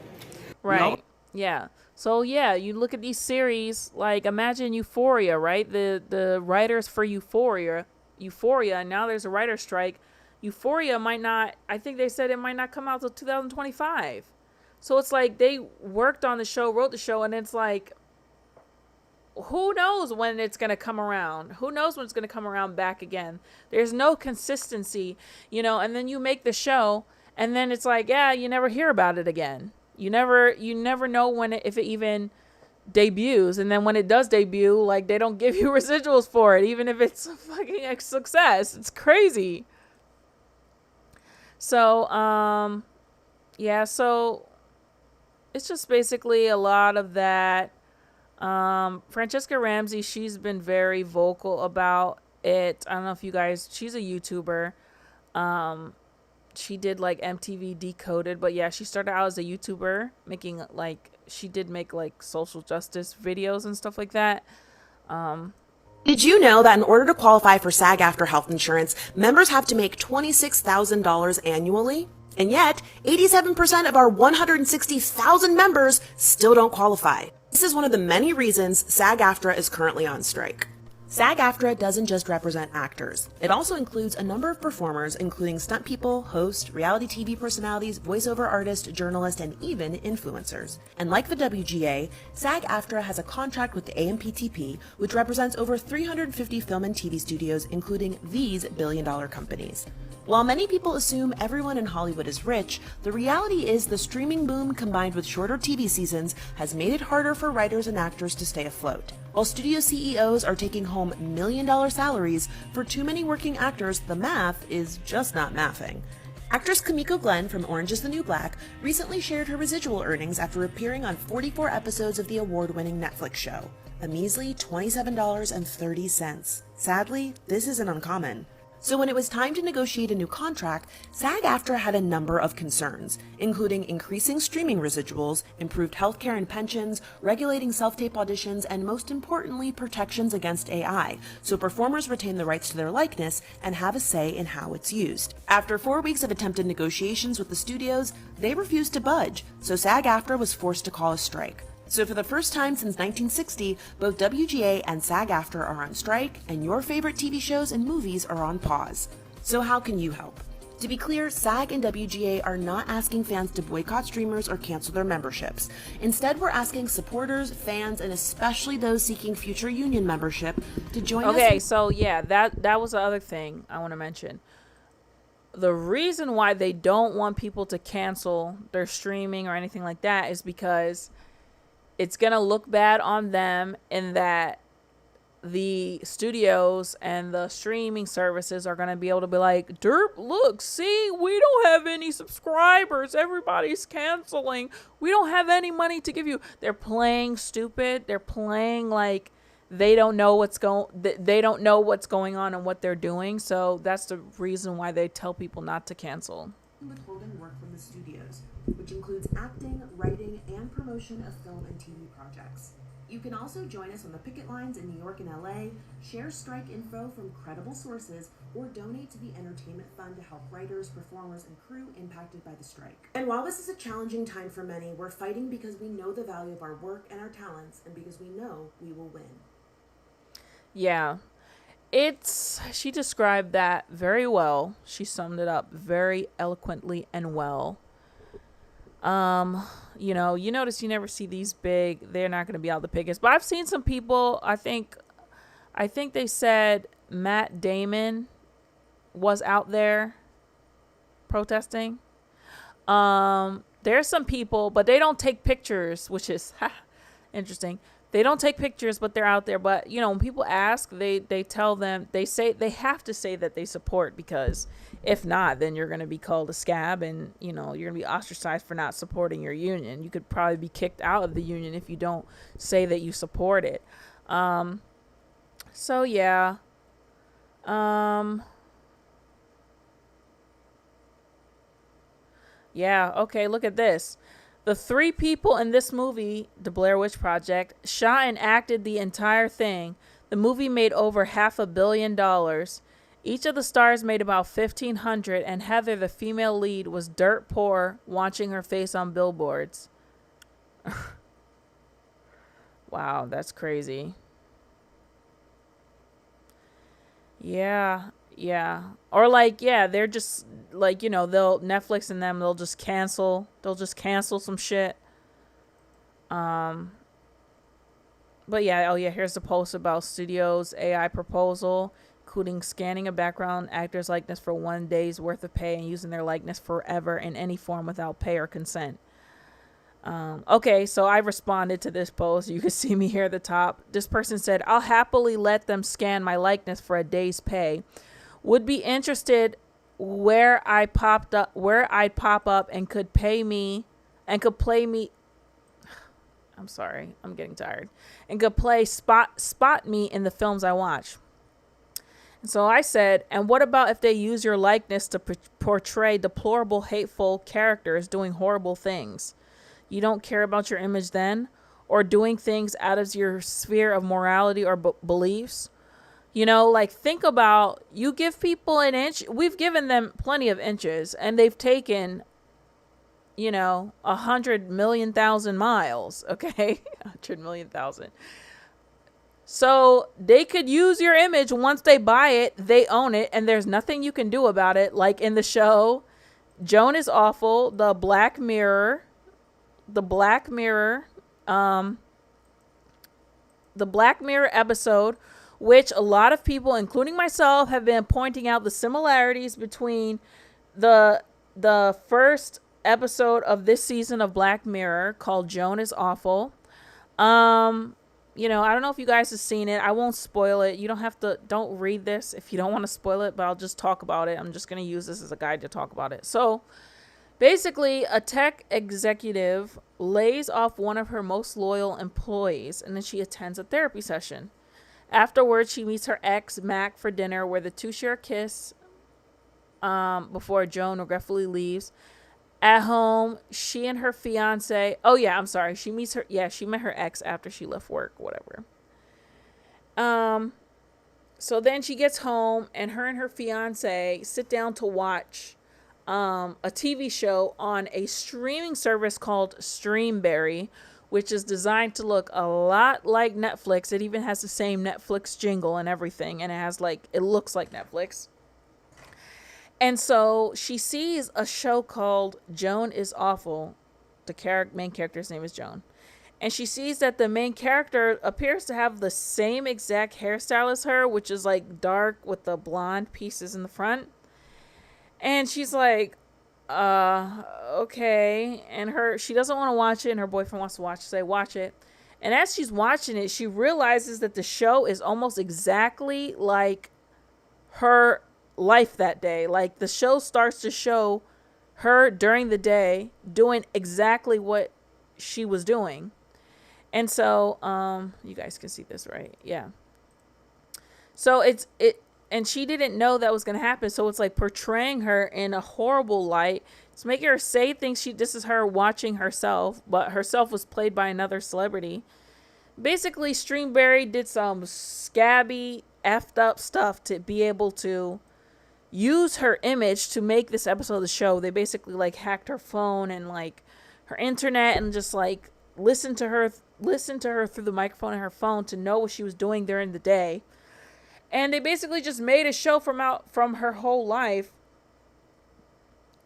Right. Yeah. So yeah, you look at these series, like imagine Euphoria, right? The writers for Euphoria, and now there's a writer's strike. Euphoria might not, I think they said it might not come out till 2025. So it's like they worked on the show, wrote the show, and it's like, who knows when it's going to come around? Who knows when it's going to come around back again? There's no consistency, you know, and then you make the show, and then it's like, yeah, you never hear about it again. You never know if it even debuts, and then when it does debut, like they don't give you residuals for it, even if it's a fucking success. It's crazy. So, yeah, so it's just basically a lot of that. Francisca Ramsey, she's been very vocal about it. I don't know if you guys, she's a YouTuber. She did like MTV Decoded, but yeah, she started out as a YouTuber making she did make like social justice videos and stuff like that. Did you know that in order to qualify for SAG-AFTRA health insurance, members have to make $26,000 annually? And yet, 87% of our 160,000 members still don't qualify. This is one of the many reasons SAG-AFTRA is currently on strike. SAG-AFTRA doesn't just represent actors. It also includes a number of performers, including stunt people, hosts, reality TV personalities, voiceover artists, journalists, and even influencers. And like the WGA, SAG-AFTRA has a contract with the AMPTP, which represents over 350 film and TV studios, including these billion-dollar companies. While many people assume everyone in Hollywood is rich, the reality is the streaming boom combined with shorter TV seasons has made it harder for writers and actors to stay afloat. While studio CEOs are taking home million-dollar salaries, for too many working actors, the math is just not mathing. Actress Kimiko Glenn from Orange is the New Black recently shared her residual earnings after appearing on 44 episodes of the award-winning Netflix show, a measly $27.30. Sadly, this isn't uncommon. So when it was time to negotiate a new contract, SAG-AFTRA had a number of concerns, including increasing streaming residuals, improved healthcare and pensions, regulating self-tape auditions, and most importantly, protections against AI, so performers retain the rights to their likeness and have a say in how it's used. After 4 weeks of attempted negotiations with the studios, they refused to budge, so SAG-AFTRA was forced to call a strike. So for the first time since 1960, both WGA and SAG-AFTRA are on strike, and your favorite TV shows and movies are on pause. So how can you help? To be clear, SAG and WGA are not asking fans to boycott streamers or cancel their memberships. Instead, we're asking supporters, fans, and especially those seeking future union membership to join us. Okay, so yeah, that was the other thing I want to mention. The reason why they don't want people to cancel their streaming or anything like that is because it's going to look bad on them in that the studios and the streaming services are going to be able to be like, derp, look, see, we don't have any subscribers. Everybody's canceling. We don't have any money to give you. They're playing stupid. They're playing like they don't know what's going on and what they're doing. So that's the reason why they tell people not to cancel. Withholding work from the studios, which includes acting, writing, and promotion of film and TV projects. You can also join us on the picket lines in New York and LA, share strike info from credible sources, or donate to the entertainment fund to help writers, performers, and crew impacted by the strike. And while this is a challenging time for many, we're fighting because we know the value of our work and our talents, and because we know we will win. Yeah. She described that very well. She summed it up very eloquently and well. You notice you never see these big, they're not going to be out the biggest, but I've seen some people, I think they said Matt Damon was out there protesting. There's some people, but they don't take pictures, which is interesting. They don't take pictures, but they're out there. But, when people ask, they tell them, they have to say that they support, because if not, then you're going to be called a scab and, you're going to be ostracized for not supporting your union. You could probably be kicked out of the union if you don't say that you support it. So, yeah. Yeah, okay, look at this. The 3 people in this movie, The Blair Witch Project, shot and acted the entire thing. The movie made over $500 million. Each of the stars made about $1,500, and Heather, the female lead, was dirt poor, watching her face on billboards. Wow, that's crazy. Yeah. Or they're just they'll Netflix and them, they'll just cancel some shit. But yeah, here's the post about studios AI proposal, including scanning a background actor's likeness for 1 day's worth of pay and using their likeness forever in any form without pay or consent. Okay, so I responded to this post. You can see me here at the top. This person said, I'll happily let them scan my likeness for a day's pay. Would be interested where I'd pop up and could pay me and could play me. I'm sorry, I'm getting tired. And could play spot me in the films I watch. And so I said, and what about if they use your likeness to portray deplorable, hateful characters doing horrible things? You don't care about your image then? Or doing things out of your sphere of morality or beliefs? Think about, you give people an inch. We've given them plenty of inches, and they've taken, 100,000,000 miles. Okay, 100,000,000. So they could use your image. Once they buy it, they own it, and there's nothing you can do about it. Like in the show, Joan is Awful, the Black Mirror, the Black Mirror episode, which a lot of people, including myself, have been pointing out the similarities between the first episode of this season of Black Mirror, called Joan is Awful. You know, I don't know if you guys have seen it. I won't spoil it. You don't read this if you don't want to spoil it, but I'll just talk about it. I'm just going to use this as a guide to talk about it. So basically, a tech executive lays off one of her most loyal employees, and then she attends a therapy session. Afterwards, she meets her ex, Mac, for dinner, where the two share a kiss before Joan regretfully leaves. At home, she and her fiance... Oh, yeah, I'm sorry. She met her ex after she left work, whatever. So then she gets home, and her fiance sit down to watch a TV show on a streaming service called Streamberry, which is designed to look a lot like Netflix. It even has the same Netflix jingle and everything, and it looks like Netflix. And so she sees a show called Joan is Awful. The main character's name is Joan. And she sees that the main character appears to have the same exact hairstyle as her, which is like dark with the blonde pieces in the front. And she's like, okay. And she doesn't want to watch it, and her boyfriend wants to watch it. And as she's watching it, she realizes that the show is almost exactly like her life that day. Like, the show starts to show her during the day doing exactly what she was doing. And so you guys can see this, right? Yeah. So and she didn't know that was going to happen. So it's like portraying her in a horrible light. It's making her say things. This is her watching herself, but herself was played by another celebrity. Basically, Streamberry did some scabby, effed up stuff to be able to use her image to make this episode of the show. They basically like hacked her phone and like her internet, and just like listen to her through the microphone in her phone to know what she was doing during the day. And they basically just made a show from her whole life.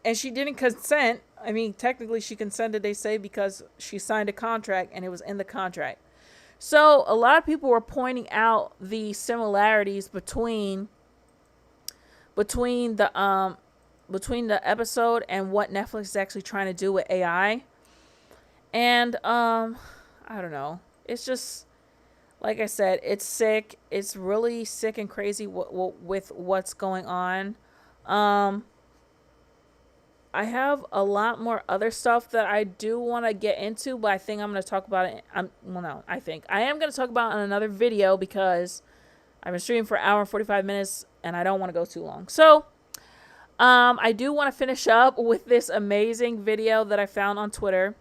And she didn't consent. I mean, technically she consented, they say, because she signed a contract and it was in the contract. So a lot of people were pointing out the similarities between the episode and what Netflix is actually trying to do with AI. And I don't know. It's just, like I said, it's sick. It's really sick and crazy with what's going on. I have a lot more other stuff that I do want to get into, but I think I'm going to talk about it. I am going to talk about it in another video, because I've been streaming for an hour and 45 minutes and I don't want to go too long. So I do want to finish up with this amazing video that I found on Twitter.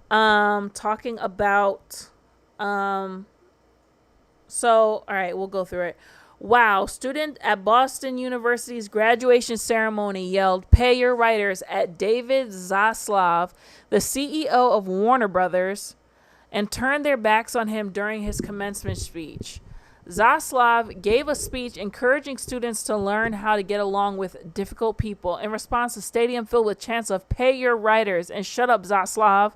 Talking about, all right, we'll go through it. Wow, student at Boston University's graduation ceremony yelled, "Pay your writers," at David Zaslav, the CEO of Warner Brothers, and turned their backs on him during his commencement speech. Zaslav gave a speech encouraging students to learn how to get along with difficult people. In response, the stadium filled with chants of "Pay your writers" and "Shut up, Zaslav."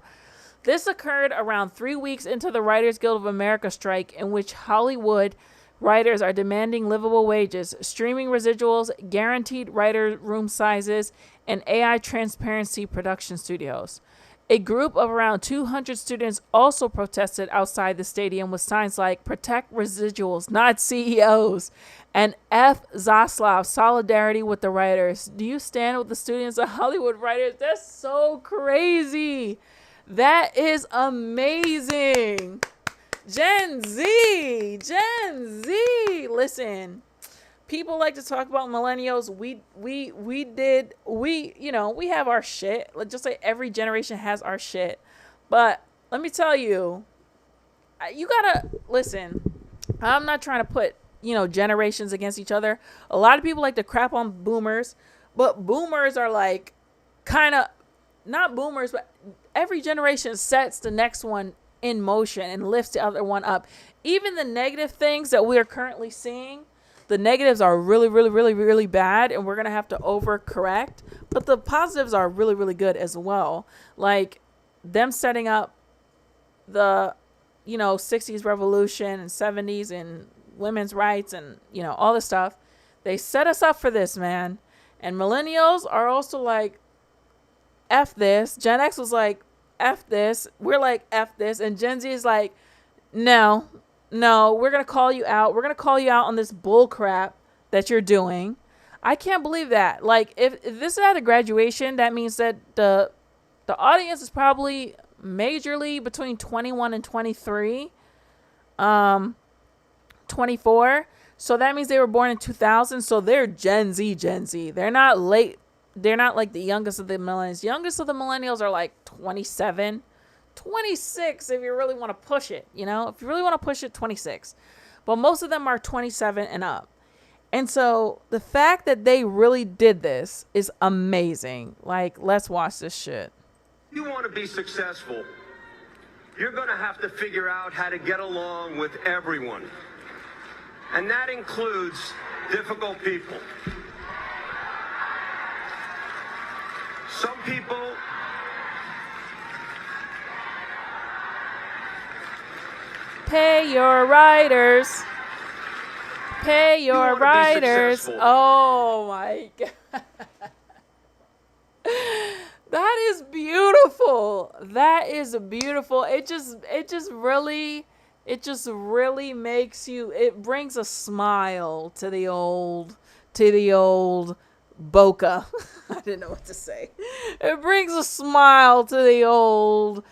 This occurred around 3 weeks into the Writers Guild of America strike, in which Hollywood writers are demanding livable wages, streaming residuals, guaranteed writer room sizes, and AI transparency production studios. A group of around 200 students also protested outside the stadium with signs like "Protect residuals, not CEOs," and "F Zaslav, solidarity with the writers. Do you stand with the students of Hollywood writers?" That's so crazy. That is amazing. Gen Z. Listen, people like to talk about millennials. We have our shit. Let's just say every generation has our shit. But let me tell you, you gotta listen. I'm not trying to put, generations against each other. A lot of people like to crap on boomers, but boomers are like kind of not boomers, but every generation sets the next one in motion and lifts the other one up. Even the negative things that we are currently seeing, the negatives are really, really, really, really bad, and we're going to have to overcorrect. But the positives are really, really good as well. Like them setting up the, 60s revolution and 70s and women's rights and, all this stuff. They set us up for this, man. And millennials are also like, F this. Gen X was like, F this. We're like, F this. And Gen Z is like, no, we're going to call you out. We're going to call you out on this bull crap that you're doing. I can't believe that. Like, if this is at a graduation, that means that the audience is probably majorly between 21 and 23, 24. So that means they were born in 2000. So they're Gen Z. They're not late. They're not like the youngest of the millennials. Youngest of the millennials are like 27, 26 if you really want to push it, If you really want to push it, 26. But most of them are 27 and up. And so the fact that they really did this is amazing. Like, let's watch this shit. If you want to be successful, you're going to have to figure out how to get along with everyone. And that includes difficult people. Some people pay your writers. Pay your writers. Oh my God. That is beautiful. That is beautiful. It just really makes you, it brings a smile to the old Boca. I didn't know what to say. It brings a smile to the old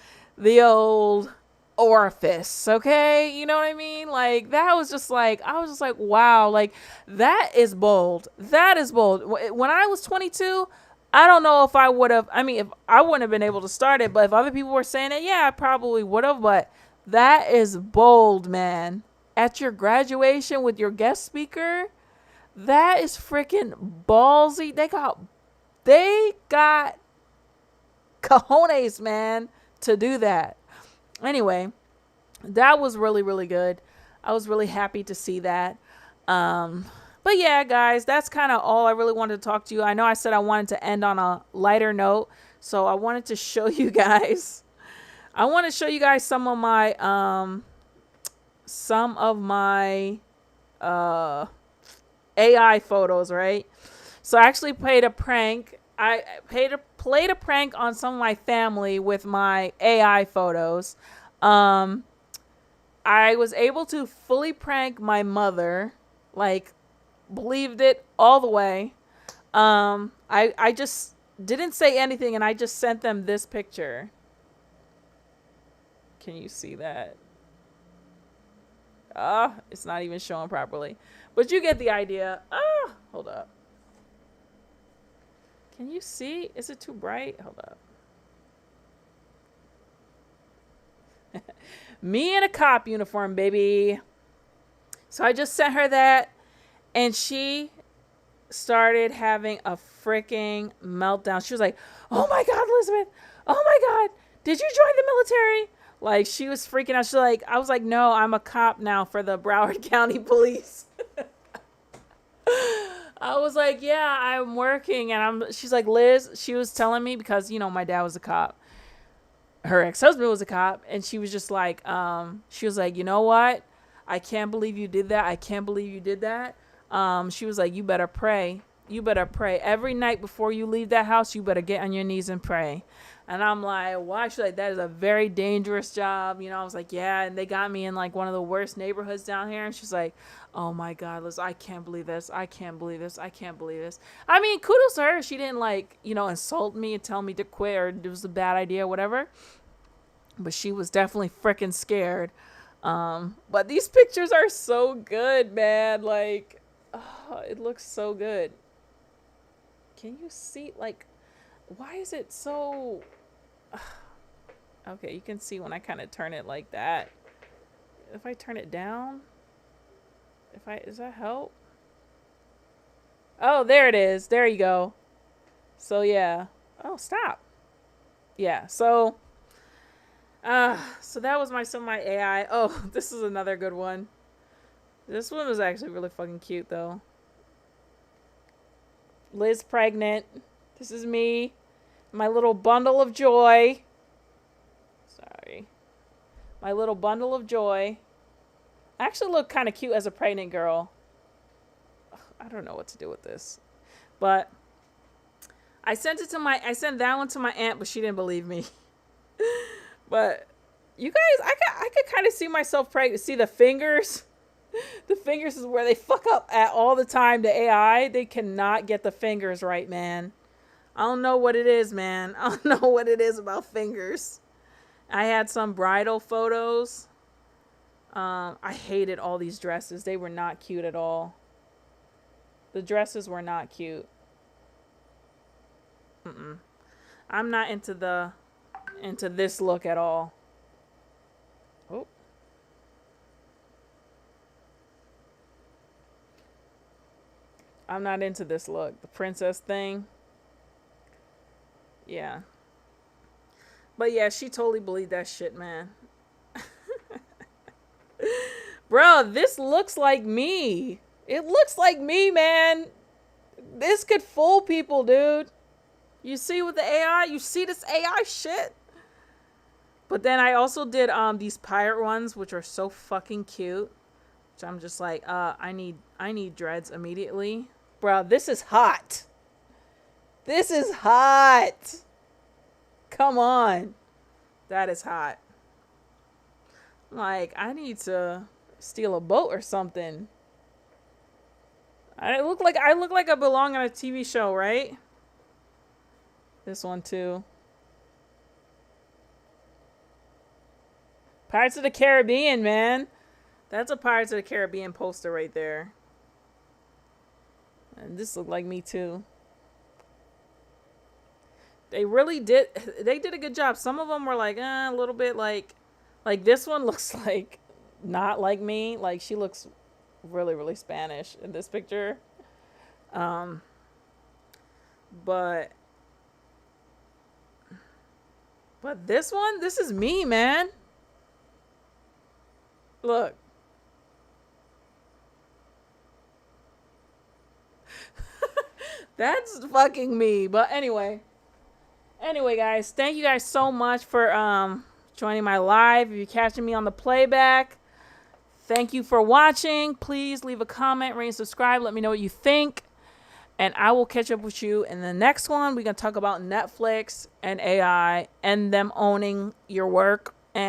orifice. Okay. You know what I mean? Like, that was just like, I was just like, wow, like, that is bold. That is bold. When I was 22, I don't know if I would have, if I wouldn't have been able to start it, but if other people were saying it, yeah, I probably would have, but that is bold, man. At your graduation with your guest speaker, that is freaking ballsy. They got cojones, man, to do that. Anyway, that was really, really good. I was really happy to see that. But yeah, guys, that's kind of all I really wanted to talk to you. I know I said I wanted to end on a lighter note, so I wanted to show you guys. I want to show you guys some of my AI photos, right? So I actually played a prank. I played a prank on some of my family with my AI photos. I was able to fully prank my mother, like, believed it all the way. I just didn't say anything, and I just sent them this picture. Can you see that? It's not even showing properly, but you get the idea. Hold up. Can you see? Is it too bright? Hold up. Me in a cop uniform, baby. So I just sent her that, and she started having a freaking meltdown. She was like, oh my God, Elizabeth. Oh my God. Did you join the military? Like, she was freaking out. She's like, I was like, no, I'm a cop now for the Broward County Police. I was like, yeah, I'm working. And she's like, Liz, she was telling me because, my dad was a cop. Her ex-husband was a cop. And she was just like, she was like, you know what? I can't believe you did that. I can't believe you did that. She was like, you better pray. You better pray. Every night before you leave that house, you better get on your knees and pray. And I'm like, why? She's like, that is a very dangerous job. I was like, yeah. And they got me in like one of the worst neighborhoods down here. And she's like, oh my God, Liz, I can't believe this. I can't believe this. I can't believe this. Kudos to her. She didn't insult me and tell me to quit or it was a bad idea or whatever. But she was definitely freaking scared. But these pictures are so good, man. Like, it looks so good. Can you see, like, why is it so... Okay, you can see when I kind of turn it like that. If I turn it down, does that help? Oh, there it is. There you go. So, yeah. Oh, stop. Yeah, so So that was my AI. Oh, this is another good one. This one was actually really fucking cute, though. Liz pregnant. This is me. My little bundle of joy. Sorry. My little bundle of joy. I actually look kind of cute as a pregnant girl. I don't know what to do with this. But I sent that one to my aunt, but she didn't believe me. But you guys, I could kind of see myself pregnant. See the fingers? The fingers is where they fuck up at all the time. The AI, they cannot get the fingers right, man. I don't know what it is, man. I don't know what it is about fingers. I had some bridal photos. I hated all these dresses. They were not cute at all. The dresses were not cute. I'm not into this look at all. Oh. I'm not into this look. The princess thing. Yeah. But yeah, she totally believed that shit, man. Bro, this looks like me. It looks like me, man. This could fool people, dude. You see with the AI? You see this AI shit? But then I also did these pirate ones, which are so fucking cute. Which I'm just like, I need dreads immediately. Bro, this is hot. This is hot. Come on. That is hot. Like, I need to steal a boat or something. I look like I belong on a TV show, right? This one too. Pirates of the Caribbean, man. That's a Pirates of the Caribbean poster right there. And this looked like me too. They did a good job. Some of them were like, a little bit like this one looks like not like me. Like she looks really, really Spanish in this picture. But this one, this is me, man. Look. That's fucking me. But anyway, guys, thank you guys so much for joining my live. If you're catching me on the playback, thank you for watching. Please leave a comment, rate, and subscribe. Let me know what you think. And I will catch up with you in the next one. We're going to talk about Netflix and AI and them owning your work.